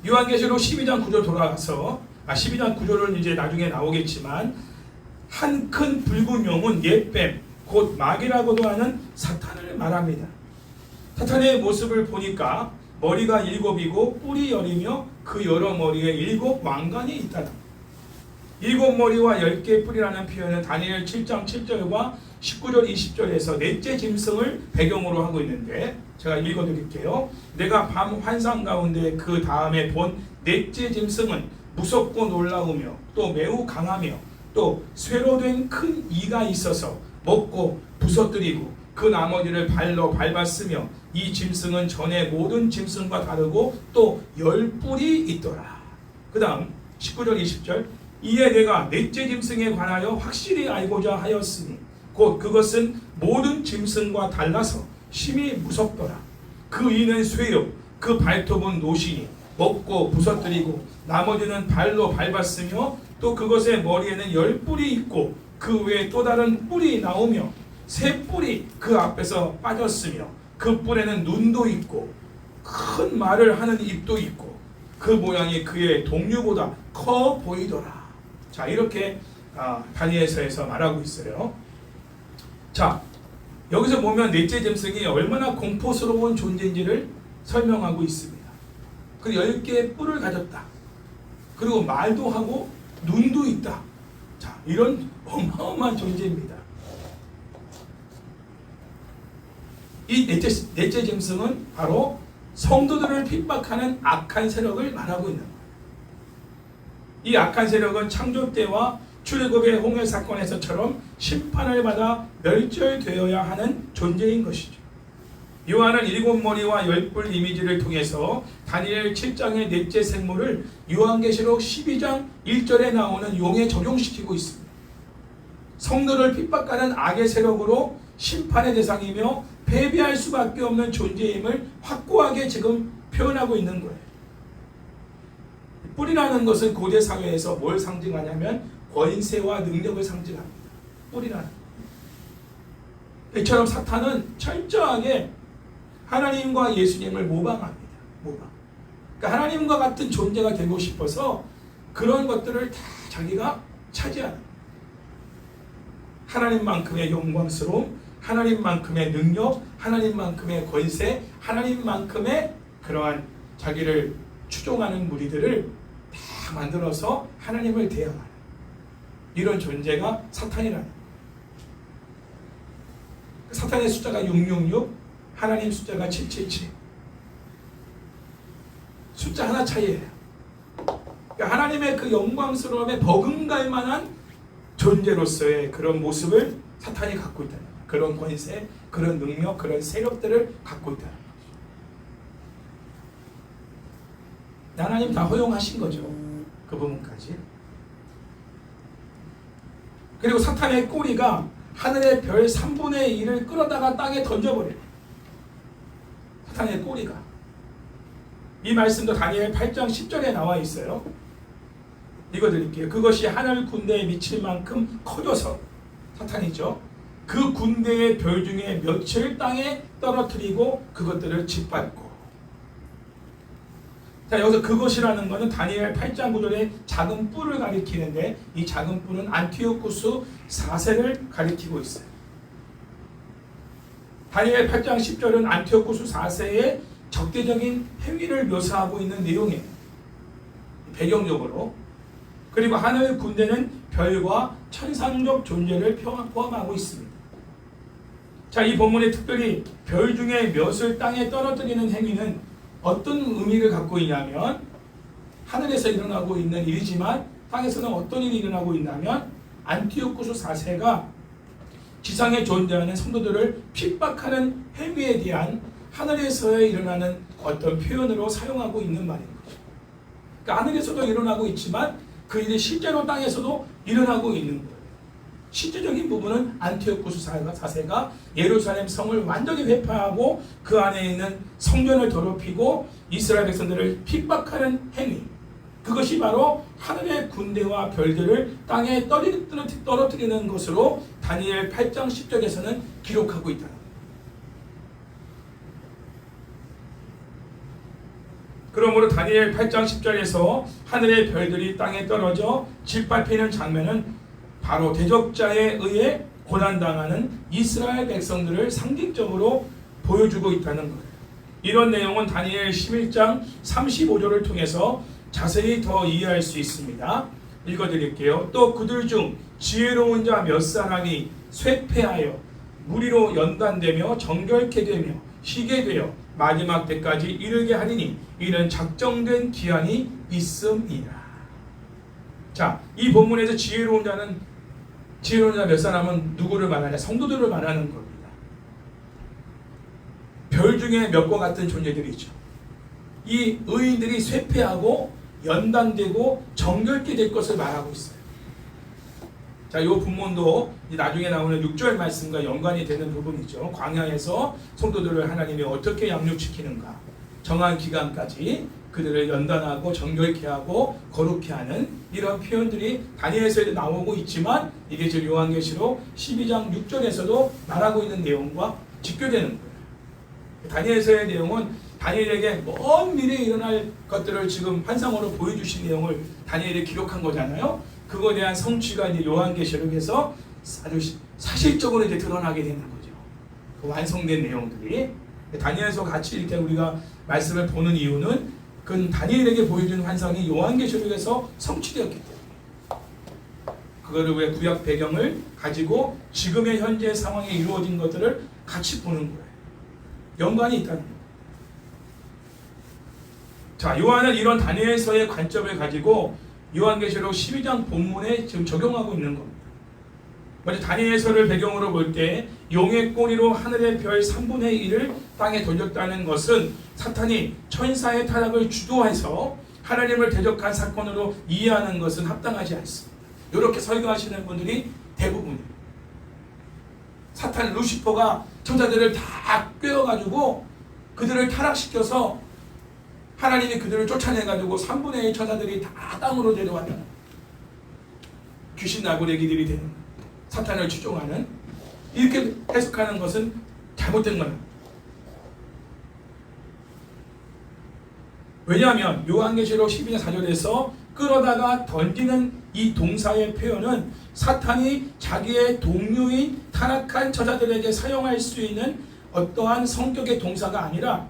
요한계시록 12장 9절 돌아가서 12장 9절은 이제 나중에 나오겠지만 한 큰 붉은 용은 옛뱀 곧 마귀라고도 하는 사탄을 말합니다. 사탄의 모습을 보니까 머리가 7이고 뿔이 10이며 그 여러 머리에 7 왕관이 있다. 7머리와 10개의 뿔이라는 표현은 다니엘 7장 7절과 19절 20절에서 넷째 짐승을 배경으로 하고 있는데 제가 읽어드릴게요. 내가 밤 환상 가운데 그 다음에 본 넷째 짐승은 무섭고 놀라우며 또 매우 강하며 또 쇠로 된 큰 이가 있어서 먹고 부서뜨리고 그 나머지를 발로 밟았으며 이 짐승은 전에 모든 짐승과 다르고 또 10뿔이 있더라. 그 다음 19절 20절 이에 내가 넷째 짐승에 관하여 확실히 알고자 하였으니 곧 그것은 모든 짐승과 달라서 심히 무섭더라. 그 이는 쇠요 그 발톱은 노시니 먹고 부서뜨리고 나머지는 발로 밟았으며 또 그것의 머리에는 10뿔이 있고 그 외에 또 다른 뿔이 나오며 새 뿔이 그 앞에서 빠졌으며 그 뿔에는 눈도 있고 큰 말을 하는 입도 있고 그 모양이 그의 동류보다 커 보이더라. 자, 이렇게 다니엘서에서 말하고 있어요. 자, 여기서 보면 넷째 짐승이 얼마나 공포스러운 존재인지를 설명하고 있습니다. 그리고 10개의 뿔을 가졌다. 그리고 말도 하고 눈도 있다. 이런 어마어마한 존재입니다. 이 넷째 짐승은 바로 성도들을 핍박하는 악한 세력을 말하고 있는 거예요. 이 악한 세력은 창조 때와 출애굽의 홍해 사건에서처럼 심판을 받아 멸절되어야 하는 존재인 것이죠. 요한은 7머리와 10뿔 이미지를 통해서 다니엘 7장의 넷째 생물을 요한계시록 12장 1절에 나오는 용에 적용시키고 있습니다. 성도를 핍박하는 악의 세력으로 심판의 대상이며 패배할 수밖에 없는 존재임을 확고하게 지금 표현하고 있는 거예요. 뿔이라는 것은 고대 사회에서 뭘 상징하냐면 권세와 능력을 상징합니다. 뿔이라는 이처럼 사탄은 철저하게 하나님과 예수님을 모방합니다. 모방. 그러니까 하나님과 같은 존재가 되고 싶어서 그런 것들을 다 자기가 차지하는 거예요. 하나님만큼의 영광스러움, 하나님만큼의 능력, 하나님만큼의 권세, 하나님만큼의 그러한 자기를 추종하는 무리들을 다 만들어서 하나님을 대항하는 이런 존재가 사탄이라는 거예요. 사탄의 숫자가 666, 하나님 숫자가 777. 숫자 하나 차이예요. 그러니까 하나님의 그 영광스러움에 버금갈 만한 존재로서의 그런 모습을 사탄이 갖고 있다는 거예요. 그런 권세, 그런 능력, 그런 세력들을 갖고 있다는 거죠. 하나님 다 허용하신 거죠. 그 부분까지. 그리고 사탄의 꼬리가 하늘의 별 3분의 1을 끌어다가 땅에 던져버려요. 사탄의 꼬리가. 이 말씀도 다니엘 8장 10절에 나와 있어요. 읽어드릴게요. 그것이 하늘 군대에 미칠 만큼 커져서, 사탄이죠, 그 군대의 별 중에 몇을 땅에 떨어뜨리고 그것들을 짓밟고. 자, 여기서 그것이라는 것은 다니엘 8장 9절에 작은 뿔을 가리키는데 이 작은 뿔은 안티오쿠스 4세를 가리키고 있어요. 다니엘 8장 10절은 안티오쿠스 4세의 적대적인 행위를 묘사하고 있는 내용이에요. 배경적으로. 그리고 하늘 군대는 별과 천상적 존재를 포함하고 있습니다. 자, 이 본문에 특별히 별 중에 몇을 땅에 떨어뜨리는 행위는 어떤 의미를 갖고 있냐면, 하늘에서 일어나고 있는 일이지만 땅에서는 어떤 일이 일어나고 있냐면 안티오쿠스 4세가 지상에 존재하는 성도들을 핍박하는 행위에 대한 하늘에서 일어나는 어떤 표현으로 사용하고 있는 말인 거죠. 그러니까 하늘에서도 일어나고 있지만 그 일이 실제로 땅에서도 일어나고 있는 거예요. 실제적인 부분은 안티오쿠스 4세가 예루살렘 성을 완전히 회파하고 그 안에 있는 성전을 더럽히고 이스라엘 백성들을 핍박하는 행위, 그것이 바로 하늘의 군대와 별들을 땅에 떨어뜨리는 것으로 다니엘 8장 10절에서는 기록하고 있다. 그러므로 다니엘 8장 10절에서 하늘의 별들이 땅에 떨어져 짓밟히는 장면은 바로 대적자에 의해 고난당하는 이스라엘 백성들을 상징적으로 보여주고 있다는 거예요. 이런 내용은 다니엘 11장 35절을 통해서 자세히 더 이해할 수 있습니다. 읽어드릴게요. 또 그들 중 지혜로운 자 몇 사람이 쇠퇴하여 무리로 연단되며 정결케 되며 희게 되어 마지막 때까지 이르게 하리니 이는 작정된 기한이 있음이라. 자, 이 본문에서 지혜로운 자 몇 사람은 누구를 말하냐? 성도들을 말하는 겁니다. 별 중에 몇과 같은 존재들이죠. 이 의인들이 쇠퇴하고 연단되고 정결케 될 것을 말하고 있어요. 자, 이 본문도 나중에 나오는 6절 말씀과 연관이 되는 부분이죠. 광야에서 성도들을 하나님이 어떻게 양육시키는가, 정한 기간까지 그들을 연단하고 정결케 하고 거룩케 하는 이런 표현들이 다니엘서에도 나오고 있지만 이게 지금 요한계시록 12장 6절에서도 말하고 있는 내용과 직결되는 거예요. 다니엘서의 내용은 다니엘에게 먼 미래에 일어날 것들을 지금 환상으로 보여주신 내용을 다니엘이 기록한 거잖아요. 그거에 대한 성취가 이제 요한계시록에서 아주 사실적으로 이제 드러나게 되는 거죠. 그 완성된 내용들이. 다니엘서 같이 이렇게 우리가 말씀을 보는 이유는 그 다니엘에게 보여준 환상이 요한계시록에서 성취되었기 때문에 그거를 왜 구약 배경을 가지고 지금의 현재 상황에 이루어진 것들을 같이 보는 거예요. 연관이 있다는 거예요. 자, 요한은 이런 다니엘서의 관점을 가지고 요한계시록 12장 본문에 지금 적용하고 있는 겁니다. 먼저 다니엘서를 배경으로 볼 때 용의 꼬리로 하늘의 별 3분의 1을 땅에 던졌다는 것은 사탄이 천사의 타락을 주도해서 하나님을 대적한 사건으로 이해하는 것은 합당하지 않습니다. 이렇게 설교하시는 분들이 대부분이에요. 사탄 루시퍼가 천사들을 다 꿰어가지고 그들을 타락시켜서 하나님이 그들을 쫓아내가지고 3분의 1 천사들이 다 땅으로 내려왔다. 귀신 나부레기들이 되는 사탄을 추종하는, 이렇게 해석하는 것은 잘못된 거예요. 왜냐하면 요한계시록 12장 4절에서 끌어다가 던지는 이 동사의 표현은 사탄이 자기의 동료인 타락한 저자들에게 사용할 수 있는 어떠한 성격의 동사가 아니라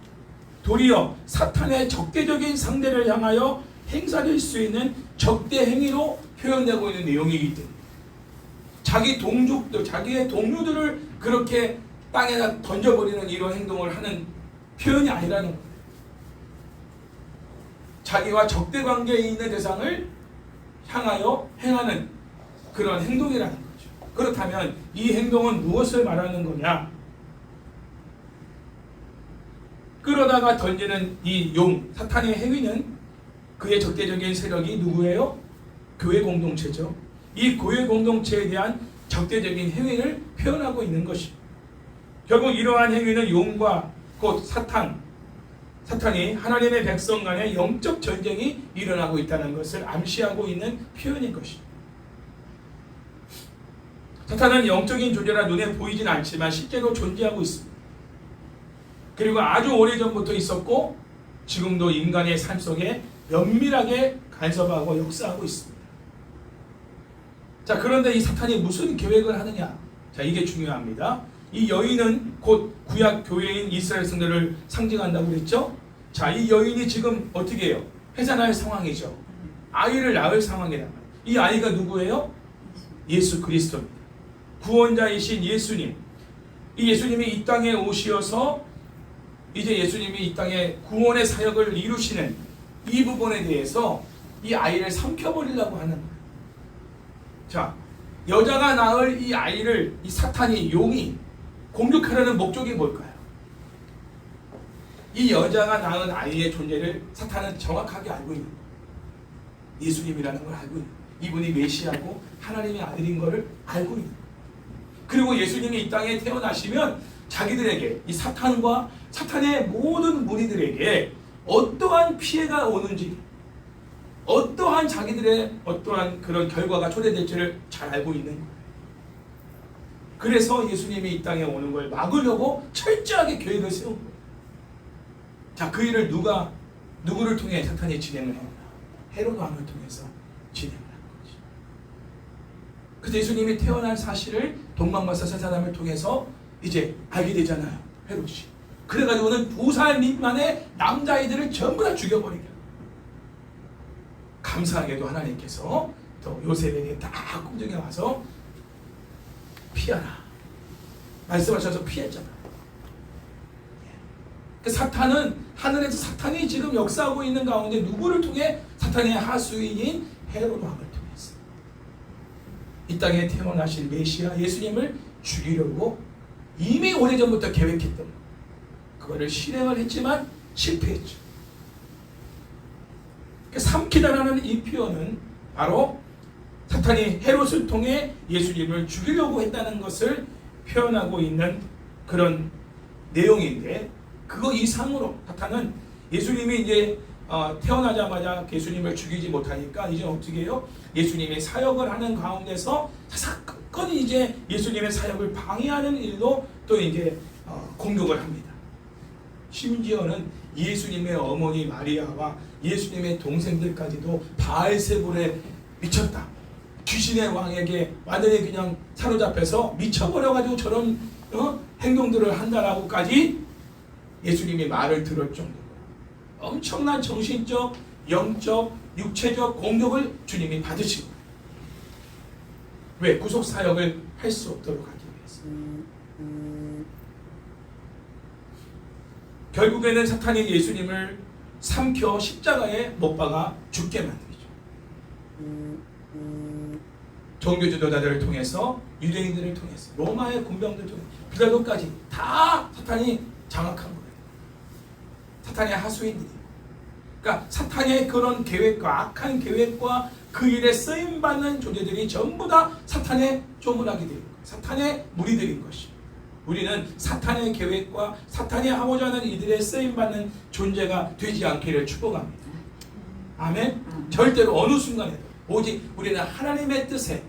도리어 사탄의 적대적인 상대를 향하여 행사될 수 있는 적대 행위로 표현되고 있는 내용이기 때문에 자기 동족들, 자기의 동료들을 그렇게 땅에다 던져버리는 이런 행동을 하는 표현이 아니라는 거예요. 자기와 적대 관계에 있는 대상을 향하여 행하는 그런 행동이라는 거죠. 그렇다면 이 행동은 무엇을 말하는 거냐? 끌어다가 던지는 이 용, 사탄의 행위는 그의 적대적인 세력이 누구예요? 교회 공동체죠. 이 교회 공동체에 대한 적대적인 행위를 표현하고 있는 것입니다. 결국 이러한 행위는 용과 곧 사탄이 하나님의 백성 간의 영적 전쟁이 일어나고 있다는 것을 암시하고 있는 표현인 것입니다. 사탄은 영적인 존재라 눈에 보이진 않지만 실제로 존재하고 있습니다. 그리고 아주 오래전부터 있었고 지금도 인간의 삶 속에 면밀하게 간섭하고 역사하고 있습니다. 자, 그런데 이 사탄이 무슨 계획을 하느냐? 자, 이게 중요합니다. 이 여인은 곧 구약 교회인 이스라엘 성도를 상징한다고 그랬죠? 자, 이 여인이 지금 어떻게 해요? 해산할 상황이죠. 아이를 낳을 상황이란 말이에요. 이 아이가 누구예요? 예수 그리스도입니다. 구원자이신 예수님. 이 예수님이 이 땅에 오시어서 이제 예수님이 이 땅에 구원의 사역을 이루시는 이 부분에 대해서 이 아이를 삼켜버리려고 하는 거예요. 자, 여자가 낳을 이 아이를 이 사탄이, 용이 공격하려는 목적이 뭘까요? 이 여자가 낳은 아이의 존재를 사탄은 정확하게 알고 있는 거예요. 예수님이라는 걸 알고 있는 거예요. 이분이 메시아고 하나님의 아들인 것을 알고 있는 거예요. 그리고 예수님이 이 땅에 태어나시면 자기들에게, 이 사탄과 사탄의 모든 무리들에게 어떠한 피해가 오는지, 어떠한 자기들의 어떠한 그런 결과가 초래될지를 잘 알고 있는 거예요. 그래서 예수님이 이 땅에 오는 걸 막으려고 철저하게 계획을 세운 거예요. 자, 그 일을 누구를 통해 사탄이 진행을 했나? 헤롯 왕을 통해서 진행을 한 거지. 그래서 예수님이 태어난 사실을 동방마사 세 사람을 통해서 이제 알게 되잖아요. 헤롯이. 그래가지고는 2살 미만의 남자아이들을 전부 다 죽여버리게. 감사하게도 하나님께서 또 요셉에게 딱 꿈중에 와서 피하라 말씀하셔서 피했잖아요. 사탄은 하늘에서 사탄이 지금 역사하고 있는 가운데 누구를 통해? 사탄의 하수인인 헤롯 왕을 통해서 이 땅에 태어나실 메시아 예수님을 죽이려고 이미 오래전부터 계획했던 거. 그거를 실행을 했지만 실패했죠. 삼키다라는 이 표현은 바로 사탄이 헤롯을 통해 예수님을 죽이려고 했다는 것을 표현하고 있는 그런 내용인데, 그거 이상으로 사탄은 예수님이 이제 태어나자마자 예수님을 죽이지 못하니까 이제 어떻게 해요? 예수님의 사역을 하는 가운데서 사건이 이제 예수님의 사역을 방해하는 일로 또 이제 공격을 합니다. 심지어는 예수님의 어머니 마리아와 예수님의 동생들까지도 바알세불에 미쳤다. 귀신의 왕에게 완전히 그냥 사로잡혀서 미쳐버려가지고 저런 행동들을 한다라고까지 예수님이 말을 들을 정도로 엄청난 정신적, 영적, 육체적 공격을 주님이 받으시고, 왜? 구속 사역을 할 수 없도록 하기 위해서. 결국에는 사탄이 예수님을 삼켜 십자가에 못 박아 죽게 만들죠. 종교 지도자들을 통해서, 유대인들을 통해서, 로마의 군병들을 통해서, 빌라도까지 다 사탄이 장악한 거예요. 사탄의 하수인들이. 그러니까 사탄의 그런 계획과 악한 계획과 그 일에 쓰임받는 존재들이 전부 다 사탄의 조문하게 되는 거예요. 사탄의 무리들인 것이에요. 우리는 사탄의 계획과 사탄이 하고자 하는 이들의 쓰임받는 존재가 되지 않기를 축복합니다. 아멘? 절대로 어느 순간에도 오직 우리는 하나님의 뜻에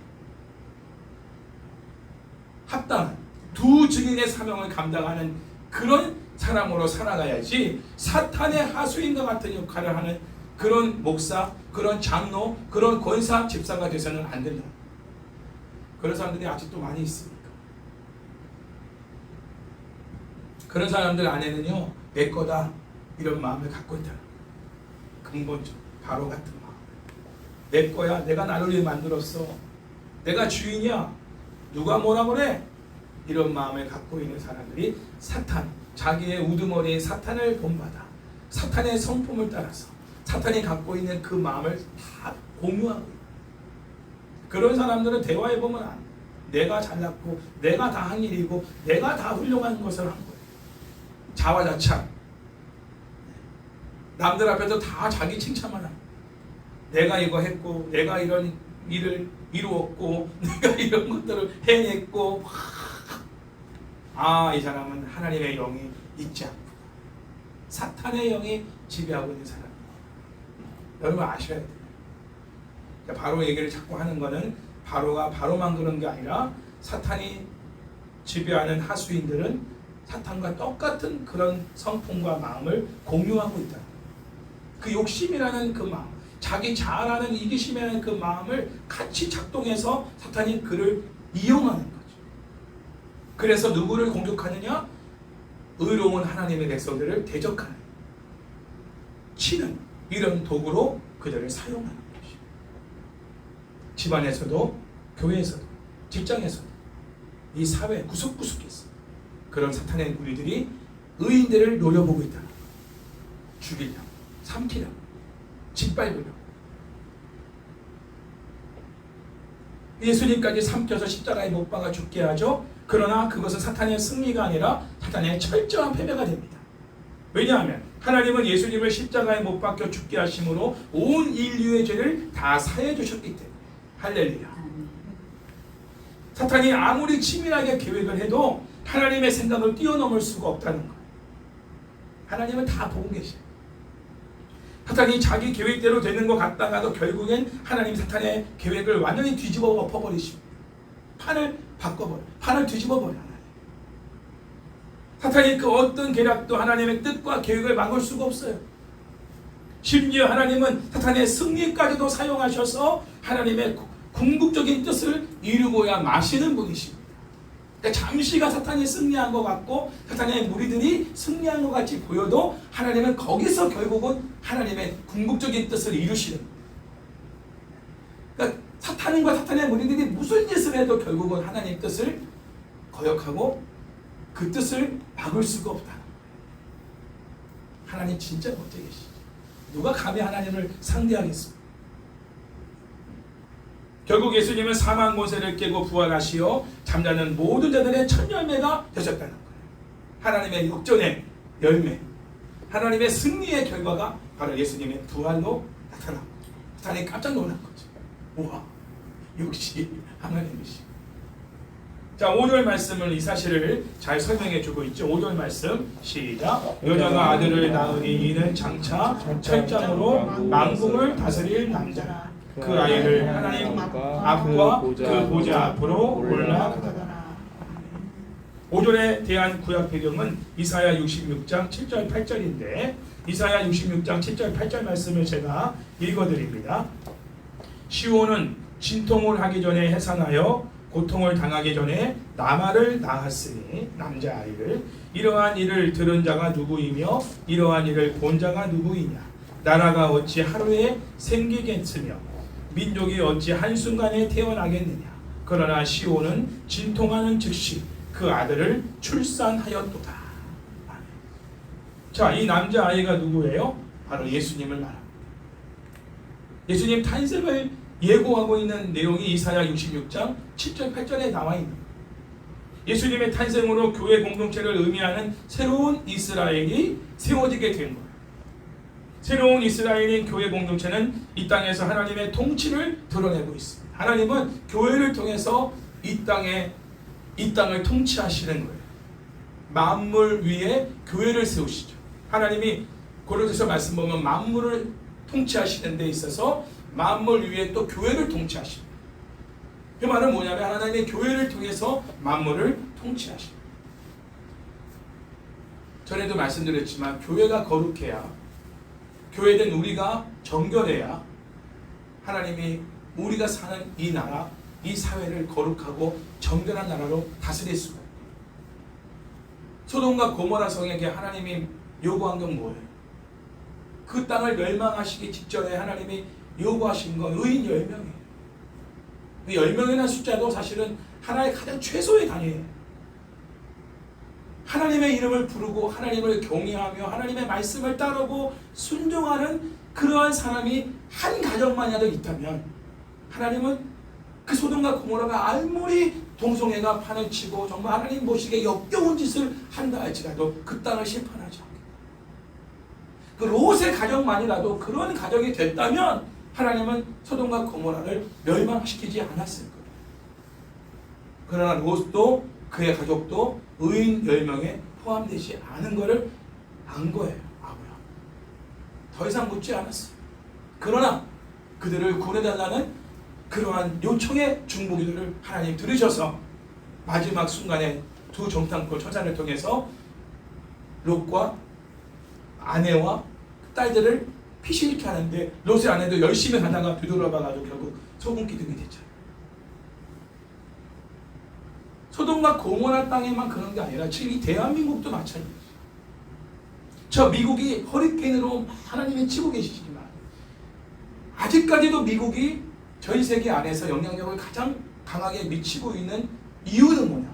합당한 두 증인의 사명을 감당하는 그런 사람으로 살아가야지 사탄의 하수인과 같은 역할을 하는 그런 목사, 그런 장로, 그런 권사, 집사가 돼서는 안 된다. 그런 사람들이 아직도 많이 있습니다. 그런 사람들 안에는요, 내 거다 이런 마음을 갖고 있다. 근본적, 바로 같은 마음. 내 거야, 내가 나를 위해 만들었어, 내가 주인이야, 누가 뭐라 그래? 이런 마음을 갖고 있는 사람들이 사탄, 자기의 우두머리인 사탄을 본받아 사탄의 성품을 따라서 사탄이 갖고 있는 그 마음을 다 공유하고 있다. 그런 사람들은 대화해보면 안 돼. 내가 잘났고 내가 다 한 일이고 내가 다 훌륭한 것을 한 거예요. 자화자찬. 남들 앞에서 다 자기 칭찬만 하고, 내가 이거 했고 내가 이런 일을 이루었고 내가 이런 것들을 해냈고, 아, 이 사람은 하나님의 영이 있지 않구나. 사탄의 영이 지배하고 있는 사람입니다. 여러분 아셔야 돼요. 바로 얘기를 자꾸 하는 거는 바로가 바로만 그런 게 아니라 사탄이 지배하는 하수인들은 사탄과 똑같은 그런 성품과 마음을 공유하고 있다. 그 욕심이라는 그 마음, 자기 자아라는 이기심이라는 그 마음을 같이 작동해서 사탄이 그를 이용하는 거죠. 그래서 누구를 공격하느냐? 의로운 하나님의 백성들을 대적하는, 치는 이런 도구로 그들을 사용하는 것이죠. 집안에서도, 교회에서도, 직장에서도, 이 사회 구석구석에서 그런 사탄의 무리들이 의인들을 노려보고 있다. 죽이려고, 삼키려고, 짓밟으려고. 예수님까지 삼켜서 십자가에 못 박아 죽게 하죠. 그러나 그것은 사탄의 승리가 아니라 사탄의 철저한 패배가 됩니다. 왜냐하면 하나님은 예수님을 십자가에 못 박혀 죽게 하심으로 온 인류의 죄를 다 사해 주셨기 때문에. 할렐루야. 사탄이 아무리 치밀하게 계획을 해도 하나님의 생각을 뛰어넘을 수가 없다는 거예요. 하나님은 다 보고 계셔요. 사탄이 자기 계획대로 되는 것 같다가도 결국엔 하나님 사탄의 계획을 완전히 뒤집어 엎어버리십니다. 판을 바꿔버려, 판을 뒤집어버려. 사탄이 그 어떤 계략도 하나님의 뜻과 계획을 막을 수가 없어요. 심지어 하나님은 사탄의 승리까지도 사용하셔서 하나님의 궁극적인 뜻을 이루고야 마시는 분이십니다. 그러니까 잠시가 사탄이 승리한 것 같고 사탄의 무리들이 승리한 것 같이 보여도 하나님은 거기서 결국은 하나님의 궁극적인 뜻을 이루시는 거예요. 그러니까 사탄과 사탄의 무리들이 무슨 짓을 해도 결국은 하나님의 뜻을 거역하고 그 뜻을 막을 수가 없다. 하나님 진짜 못되게 계시죠. 누가 감히 하나님을 상대하겠습니까? 결국 예수님은 사망 권세를 깨고 부활하시어 잠자는 모든 자들의 첫 열매가 되셨다는 거예요. 하나님의 역전의 열매, 하나님의 승리의 결과가 바로 예수님의 부활로 나타나고, 사탄이 깜짝 놀란 거죠. 우와, 역시 하나님이시. 자, 5절 말씀을 이 사실을 잘 설명해 주고 있죠. 5절 말씀 시작. 여자가 아들을 낳으니 이는 장차 철장으로 만국을 다스릴 남자라. 그 아이를 하나님 앞과 그 보좌 앞으로 올라가더라. 5절에 대한 구약 배경은 이사야 66장 7절 8절인데 이사야 66장 7절 8절 말씀을 제가 읽어드립니다. 시온은 진통을 하기 전에 해산하여 고통을 당하기 전에 남아를 낳았으니 남자아이를 이러한 일을 들은 자가 누구이며 이러한 일을 본 자가 누구이냐. 나라가 어찌 하루에 생기겠으며 민족이 어찌 한순간에 태어나겠느냐. 그러나 시온은 진통하는 즉시 그 아들을 출산하였도다. 자, 이 남자아이가 누구예요? 바로 예수님을 말합니다. 예수님 탄생을 예고하고 있는 내용이 이사야 66장 7절 8절에 나와 있는 거예요. 예수님의 탄생으로 교회 공동체를 의미하는 새로운 이스라엘이 세워지게 된 거예요. 새로운 이스라엘인 교회 공동체는 이 땅에서 하나님의 통치를 드러내고 있습니다. 하나님은 교회를 통해서 이 땅을 통치하시는 거예요. 만물 위에 교회를 세우시죠. 하나님이 고린도서 말씀 보면 만물을 통치하시는 데 있어서 만물 위에 또 교회를 통치하십니다. 그 말은 뭐냐면 하나님의 교회를 통해서 만물을 통치하십니다. 전에도 말씀드렸지만 교회가 거룩해야, 교회된 우리가 정결해야 하나님이 우리가 사는 이 나라, 이 사회를 거룩하고 정결한 나라로 다스릴 수가 있어요. 소돔과 고모라 성에게 하나님이 요구한 건 뭐예요? 그 땅을 멸망하시기 직전에 하나님이 요구하신 건 의인 10명이에요. 그 10명이라는 숫자도 사실은 하나의 가장 최소의 단위예요. 하나님의 이름을 부르고 하나님을 경외하며 하나님의 말씀을 따르고 순종하는 그러한 사람이 한 가정만이라도 있다면 하나님은 그 소돔과 고모라가 아무리 동성애가 판을 치고 정말 하나님 보시기에 역겨운 짓을 한다 할지라도 그 땅을 심판하지 않겠다. 그 롯의 가정만이라도 그런 가정이 됐다면 하나님은 소돔과 고모라를 멸망시키지 않았을 거예요. 그러나 롯도 그의 가족도 의인 10명에 포함되지 않은 것을 안 거예요. 아브라함. 더 이상 묻지 않았어요. 그러나 그들을 구해달라는 그러한 요청의 중보기도를 하나님 들으셔서 마지막 순간에 두 정탐꾼 천사를 통해서 롯과 아내와 딸들을 피신케 하는데 롯의 아내도 열심히 하다가 뒤돌아봐가지고 결국 소금 기둥이 됐잖아요. 소돔과 고모라 땅에만 그런 게 아니라 지금 이 대한민국도 마찬가지예요. 저 미국이 허리케인으로 하나님이 치고 계시지만 아직까지도 미국이 전 세계 안에서 영향력을 가장 강하게 미치고 있는 이유는 뭐냐?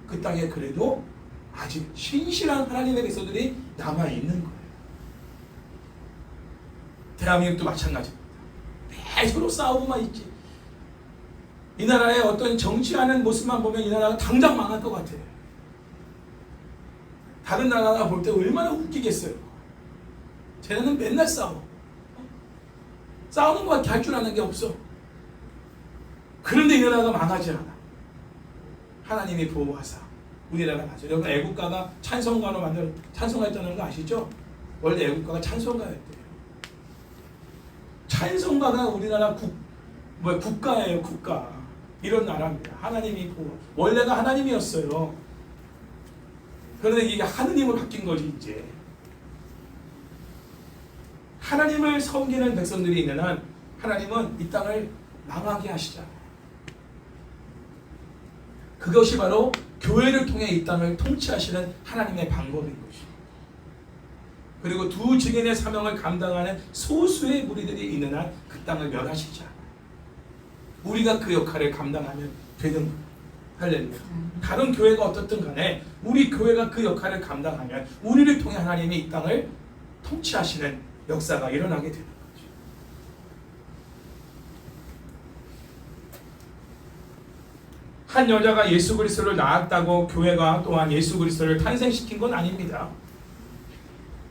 그 땅에 그래도 아직 신실한 하나님의 백성들이 남아있는 거예요. 대한민국도 마찬가지입니다. 매일 서로 싸우고만 있지. 이 나라의 어떤 정치하는 모습만 보면 이 나라가 당장 망할 것 같아요. 다른 나라가 볼 때 얼마나 웃기겠어요. 쟤네는 맨날 싸워. 싸우는 것밖에 할 줄 아는 게 없어. 그런데 이 나라가 망하지 않아. 하나님이 보호하사 우리나라 맞아요. 여러분 애국가가 찬송가로 찬송가였다는 거 아시죠? 원래 애국가가 찬송가였대요. 찬송가가 우리나라 국가예요. 국가. 이런 나라입니다. 하나님이 보호. 원래가 하나님이었어요. 그런데 이게 하느님으로 바뀐 거지 이제. 하나님을 섬기는 백성들이 있는 한 하나님은 이 땅을 망하게 하시잖아요. 그것이 바로 교회를 통해 이 땅을 통치하시는 하나님의 방법인 것입니다. 그리고 두 증인의 사명을 감당하는 소수의 무리들이 있는 한 그 땅을 멸하시지 않아요. 우리가 그 역할을 감당하면 되는 거예요. 할렐루야. 다른 교회가 어떻든 간에 우리 교회가 그 역할을 감당하면 우리를 통해 하나님이 이 땅을 통치하시는 역사가 일어나게 되는 거죠. 한 여자가 예수 그리스도를 낳았다고 교회가 또한 예수 그리스도를 탄생시킨 건 아닙니다.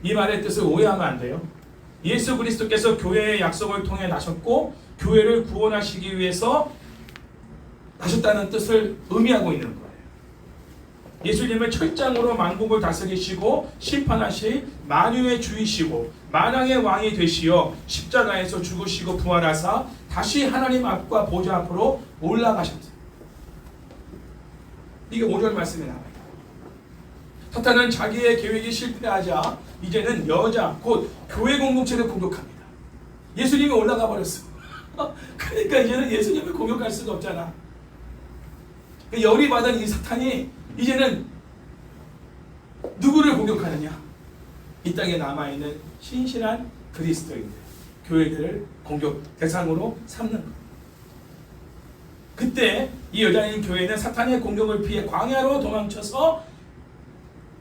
이 말의 뜻을 오해하면 안 돼요. 예수 그리스도께서 교회의 약속을 통해 나셨고 교회를 구원하시기 위해서 나셨다는 뜻을 의미하고 있는 거예요. 예수님을 철장으로 만국을 다스리시고 심판하실 만유의 주이시고 만왕의 왕이 되시어 십자가에서 죽으시고 부활하사 다시 하나님 앞과 보좌 앞으로 올라가셨어요. 이게 5절 말씀에 나와요. 사탄은 자기의 계획이 실패하자 이제는 여자 곧 교회 공동체를 공격합니다. 예수님이 올라가 버렸어. 그러니까 이제는 예수님을 공격할 수가 없잖아. 열이 받은 이 사탄이 이제는 누구를 공격하느냐? 이 땅에 남아있는 신실한 그리스도인들, 교회들을 공격 대상으로 삼는 것. 그때 이 여자인 교회는 사탄의 공격을 피해 광야로 도망쳐서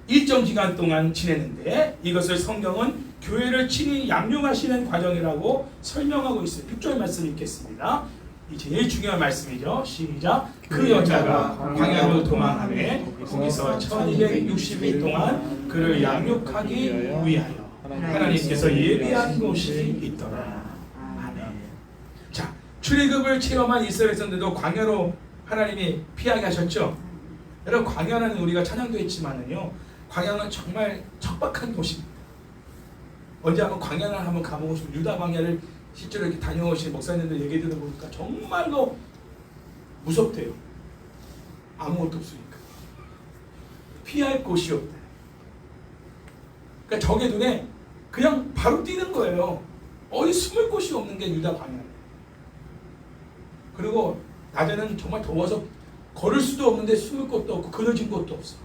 일정 기간 동안 지내는데, 이것을 성경은 교회를 친히 양육하시는 과정이라고 설명하고 있어요. 6절 말씀 읽겠습니다. 이 제일 중요한 말씀이죠. 시작. 그 여자가 광야로 도망하매 거기서 1260일 동안 그를 양육하기 위하여 하나님께서 예비한 곳이 있더라. 아멘. 자, 출애굽을 체험한 이스라엘 백성들도 광야로 하나님이 피하게 하셨죠. 여러분, 광야는 우리가 찬양도 했지만은요, 광야는 정말 척박한 곳입니다. 언제 한번 광야를 한번 가보고 싶은, 유다 광야를 실제로 이렇게 다녀오신 목사님들 얘기 들어보니까 정말로 무섭대요. 아무것도 없으니까. 피할 곳이 없대. 그러니까 적의 눈에 그냥 바로 띄는 거예요. 어디 숨을 곳이 없는 게 유다 광야. 그리고 낮에는 정말 더워서 걸을 수도 없는데 숨을 곳도 없고 그늘진 곳도 없어.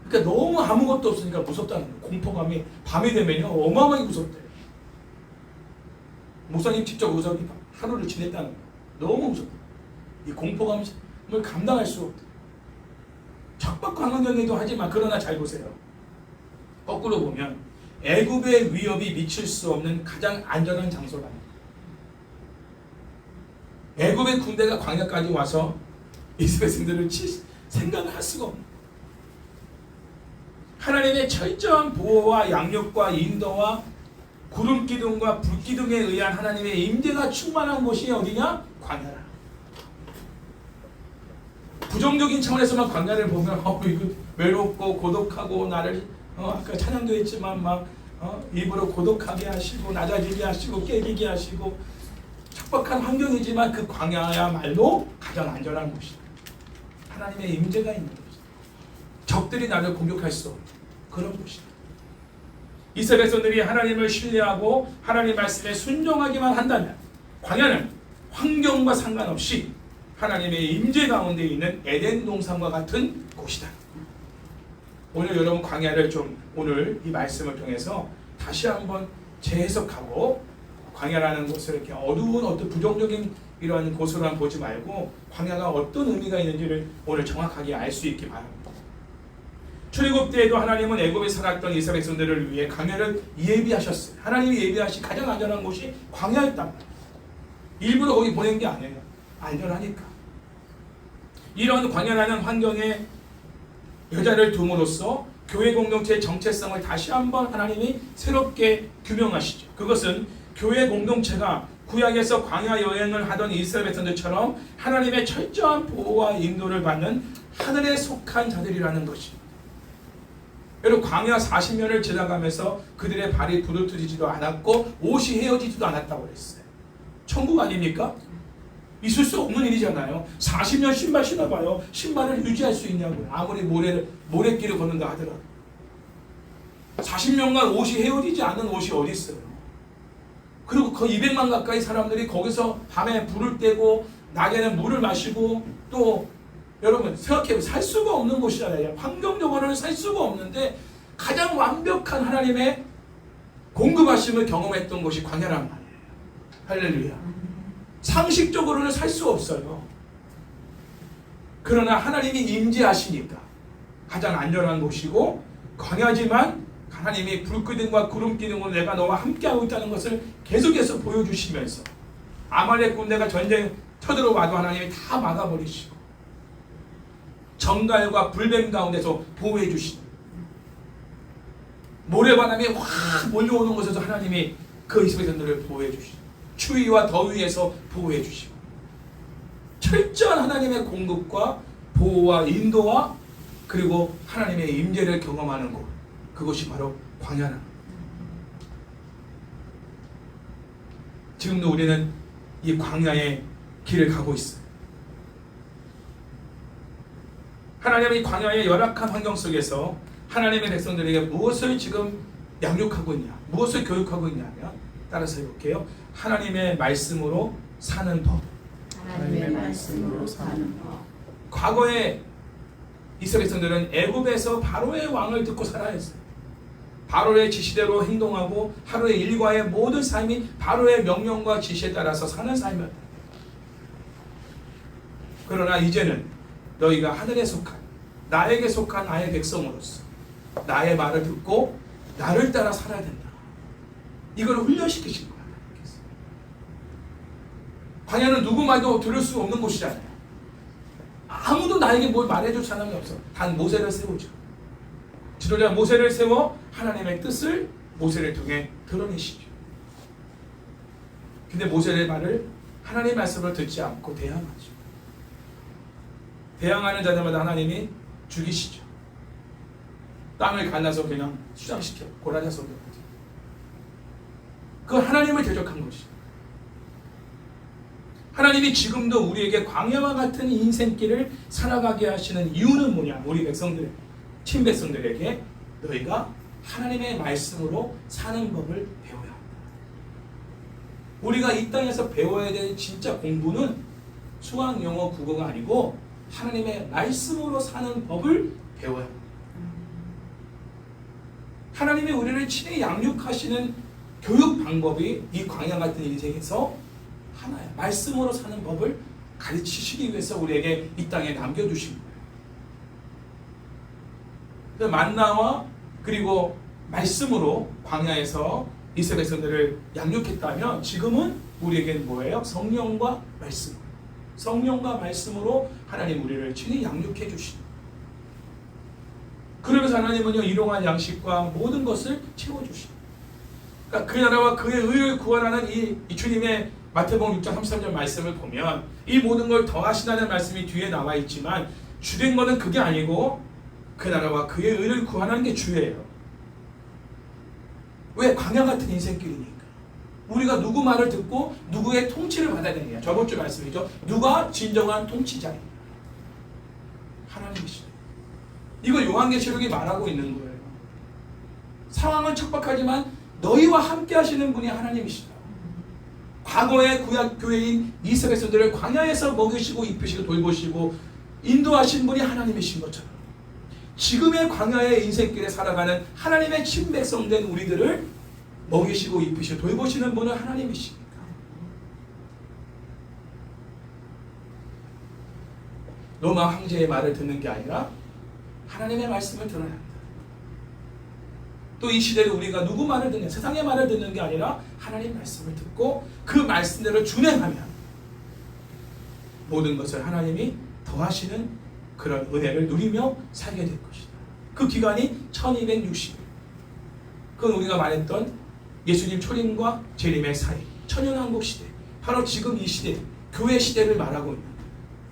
그러니까 너무 아무것도 없으니까 무섭다는 거예요. 공포감이 밤이 되면요 어마어마하게 무섭대요. 목사님 직접 거기서 하루를 지냈다는 거예요. 너무 무섭다. 이 공포감을 감당할 수가 없다. 척박한 환경이기도 하지만, 그러나 잘 보세요. 거꾸로 보면 애굽의 위협이 미칠 수 없는 가장 안전한 장소다. 애굽의 군대가 광야까지 와서 이스라엘 백성들을 칠 생각을 할 수가 없는, 하나님의 철저한 보호와 양육과 인도와 구름 기둥과 불 기둥에 의한 하나님의 임재가 충만한 곳이 어디냐? 광야라. 부정적인 차원에서만 광야를 보면 이거 외롭고 고독하고 나를 아까 찬양도 했지만 막 일부러 고독하게 하시고 낮아지게 하시고 깨지게 하시고 척박한 환경이지만, 그 광야야말로 가장 안전한 곳이다. 하나님의 임재가 있는 곳이다. 적들이 나를 공격할 수 없는 그런 곳이다. 이스라엘 백성들이 하나님을 신뢰하고 하나님 말씀에 순종하기만 한다면 광야는 환경과 상관없이 하나님의 임재 가운데 있는 에덴 동산과 같은 곳이다. 오늘 여러분 광야를 좀, 오늘 이 말씀을 통해서 다시 한번 재해석하고, 광야라는 곳을 이렇게 어두운 어떤 부정적인 이러한 곳으로만 보지 말고 광야가 어떤 의미가 있는지를 오늘 정확하게 알 수 있기 바랍니다. 출애굽 때에도 하나님은 애굽에 살았던 이스라엘 백성들을 위해 광야를 예비하셨어요. 하나님이 예비하신 가장 안전한 곳이 광야였단 말이에요. 일부러 거기 보낸 게 아니에요. 안전하니까. 이런 광야라는 환경에 여자를 둠으로써 교회 공동체의 정체성을 다시 한번 하나님이 새롭게 규명하시죠. 그것은 교회 공동체가 구약에서 광야 여행을 하던 이스라엘 백성들처럼 하나님의 철저한 보호와 인도를 받는 하늘에 속한 자들이라는 것입니다. 여러분, 광야 40년을 지나가면서 그들의 발이 부르트지도 않았고 옷이 헤어지지도 않았다고 그랬어요. 천국 아닙니까? 있을 수 없는 일이잖아요. 40년 신발 신어봐요. 신발을 유지할 수 있냐고요. 아무리 모래길을 걷는다 하더라도 40년간 옷이 헤어지지 않는 옷이 어디 있어요. 그리고 그 200만 가까이 사람들이 거기서 밤에 불을 떼고 낮에는 물을 마시고, 또 여러분 생각해보면 살 수가 없는 곳이잖아요. 환경적으로는 살 수가 없는데 가장 완벽한 하나님의 공급하심을 경험했던 곳이 광야란 말이에요. 할렐루야. 상식적으로는 살 수 없어요. 그러나 하나님이 임재하시니까 가장 안전한 곳이고, 광야지만 하나님이 불기둥과 구름기둥으로 내가 너와 함께하고 있다는 것을 계속해서 보여주시면서, 아말렉 군대가 전쟁 쳐들어와도 하나님이 다 막아버리시고 정갈과 불뱀 가운데서 보호해 주시고, 모래바람이 확 몰려오는 곳에서 하나님이 그 이스라엘 백성들을 보호해 주시고, 추위와 더위에서 보호해 주시고, 철저한 하나님의 공급과 보호와 인도와 그리고 하나님의 임재를 경험하는 곳, 그것이 바로 광야는. 지금도 우리는 이 광야의 길을 가고 있어요. 하나님이 광야의 열악한 환경 속에서 하나님의 백성들에게 무엇을 지금 양육하고 있냐, 무엇을 교육하고 있냐면, 따라서 해볼게요. 하나님의 말씀으로 사는 법. 하나님의 말씀으로 사는 법. 과거에 이스라엘 백성들은 애굽에서 바로의 왕을 듣고 살아야 했어요. 바로의 지시대로 행동하고 하루의 일과의 모든 삶이 바로의 명령과 지시에 따라서 사는 삶이었다. 그러나 이제는 너희가 하늘에 속한 나에게 속한 나의 백성으로서 나의 말을 듣고 나를 따라 살아야 된다. 이걸 훈련시키신 거야. 광야는 누구 말도 들을 수 없는 곳이잖아요. 아무도 나에게 뭘 말해줄 사람이 없어. 단 모세를 세우죠. 지도자 모세를 세워 하나님의 뜻을 모세를 통해 드러내시죠. 근데 모세의 말을 하나님의 말씀을 듣지 않고 대항하죠. 대항하는 자들마다 하나님이 죽이시죠. 땅을 갈라서 그냥 수장시켜 고라냐 성경까지. 그 하나님을 대적한 것이죠. 하나님이 지금도 우리에게 광야와 같은 인생길을 살아가게 하시는 이유는 뭐냐? 우리 백성들, 친백성들에게 너희가 하나님의 말씀으로 사는 법을 배워야 한다. 우리가 이 땅에서 배워야 될 진짜 공부는 수학, 영어, 국어가 아니고 하나님의 말씀으로 사는 법을 배워야 합니다. 하나님이 우리를 친히 양육하시는 교육 방법이 이 광야 같은 인생에서 하나야. 말씀으로 사는 법을 가르치시기 위해서 우리에게 이 땅에 남겨주신 거예요. 그래서 만나와 그리고 말씀으로 광야에서 이스라엘 백성들을 양육했다면 지금은 우리에게는 뭐예요? 성령과 말씀. 성령과 말씀으로 하나님 우리를 친히 양육해 주신. 그러면서 하나님은요 일용할 양식과 모든 것을 채워주신. 그러니까 그 나라와 그의 의를 구하라는 이 주님의 마태복음 6장 33절 말씀을 보면 이 모든 걸 더하시다는 말씀이 뒤에 나와 있지만 주된 것은 그게 아니고 그 나라와 그의 의를 구하는 게 주예요. 왜? 광야 같은 인생길이니까. 우리가 누구 말을 듣고 누구의 통치를 받아야 되느냐. 저번 주 말씀이죠. 누가 진정한 통치자입니다. 하나님이시죠. 이걸 요한계시록이 말하고 있는 거예요. 상황은 척박하지만 너희와 함께 하시는 분이 하나님이시다. 과거의 구약 교회인 이스라엘 백성들을 광야에서 먹이시고 입히시고 돌보시고 인도하신 분이 하나님이신 것처럼 지금의 광야의 인생길에 살아가는 하나님의 친백성된 우리들을 먹이시고 입히시고 돌보시는 분은 하나님이십니까? 로마 황제의 말을 듣는 게 아니라 하나님의 말씀을 들어야 한다. 또 이 시대에 우리가 누구 말을 듣냐? 세상의 말을 듣는 게 아니라 하나님 말씀을 듣고 그 말씀대로 준행하면 모든 것을 하나님이 더하시는 그런 은혜를 누리며 살게 될 것이다. 그 기간이 1260일. 그건 우리가 말했던 예수님 초림과 재림의 사이, 천연왕국 시대. 바로 지금 이 시대, 교회 시대를 말하고 있는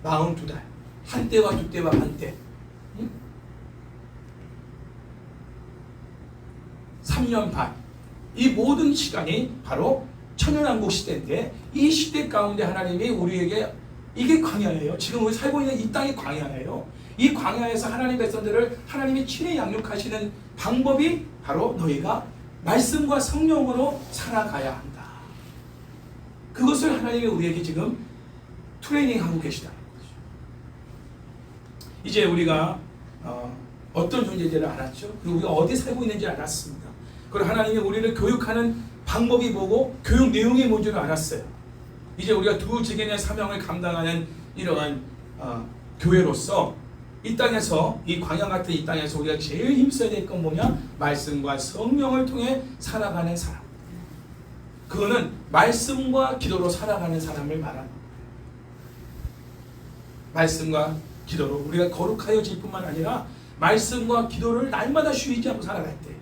42달. 한때와 두때와 반때. 3년 반. 이 모든 시간이 바로 천연왕국 시대인데 이 시대 가운데 하나님이 우리에게 이게 광야예요. 지금 우리 살고 있는 이 땅이 광야예요. 이 광야에서 하나님 백성들을 하나님이 친히 양육하시는 방법이 바로 너희가 말씀과 성령으로 살아가야 한다. 그것을 하나님이 우리에게 지금 트레이닝하고 계시다는 거죠. 이제 우리가 어떤 존재인지를 알았죠. 그리고 우리가 어디 살고 있는지 알았습니다. 그리고 하나님이 우리를 교육하는 방법이 뭐고 교육 내용이 뭔지를 알았어요. 이제 우리가 두 직인의 사명을 감당하는 이러한 교회로서 이 땅에서 이 광야 같은 이 땅에서 우리가 제일 힘써야 될 건 뭐냐? 말씀과 성령을 통해 살아가는 사람. 그거는 말씀과 기도로 살아가는 사람을 말하는 거예요. 말씀과 기도로 우리가 거룩하여질 뿐만 아니라 말씀과 기도를 날마다 쉬지 않고 살아갈 때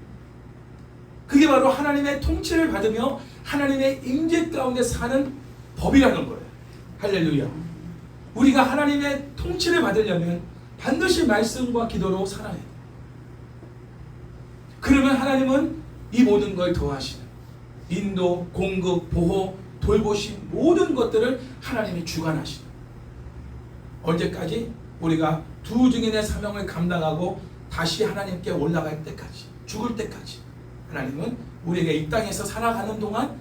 그게 바로 하나님의 통치를 받으며 하나님의 임재 가운데 사는 법이라는 거예요. 할렐루야. 우리가 하나님의 통치를 받으려면 반드시 말씀과 기도로 살아야 돼요. 그러면 하나님은 이 모든 걸 더하시는 인도, 공급, 보호, 돌보심 모든 것들을 하나님이 주관하시는 언제까지? 우리가 두 증인의 사명을 감당하고 다시 하나님께 올라갈 때까지 죽을 때까지 하나님은 우리에게 이 땅에서 살아가는 동안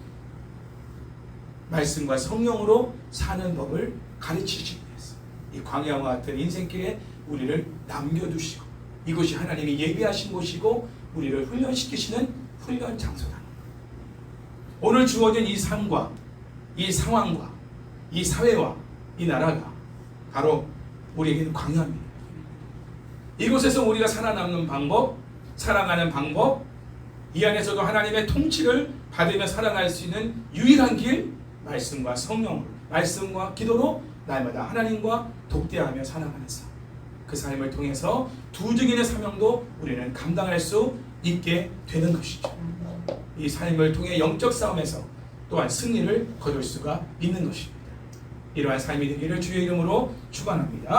말씀과 성령으로 사는 법을 가르치시기 위해서 이 광야와 같은 인생길에 우리를 남겨두시고 이곳이 하나님이 예비하신 곳이고 우리를 훈련시키시는 훈련 장소다. 오늘 주어진 이 삶과 이 상황과 이 사회와 이 나라가 바로 우리에게는 광야입니다. 이곳에서 우리가 살아남는 방법, 살아가는 방법, 이 안에서도 하나님의 통치를 받으며 살아갈 수 있는 유일한 길, 말씀과 성령으로, 말씀과 기도로 날마다 하나님과 독대하며 살아가는 삶. 그 삶을 통해서 두 증인의 사명도 우리는 감당할 수 있게 되는 것이죠. 이 삶을 통해 영적 싸움에서 또한 승리를 거둘 수가 있는 것입니다. 이러한 삶이 되기를 주의 이름으로 축원합니다.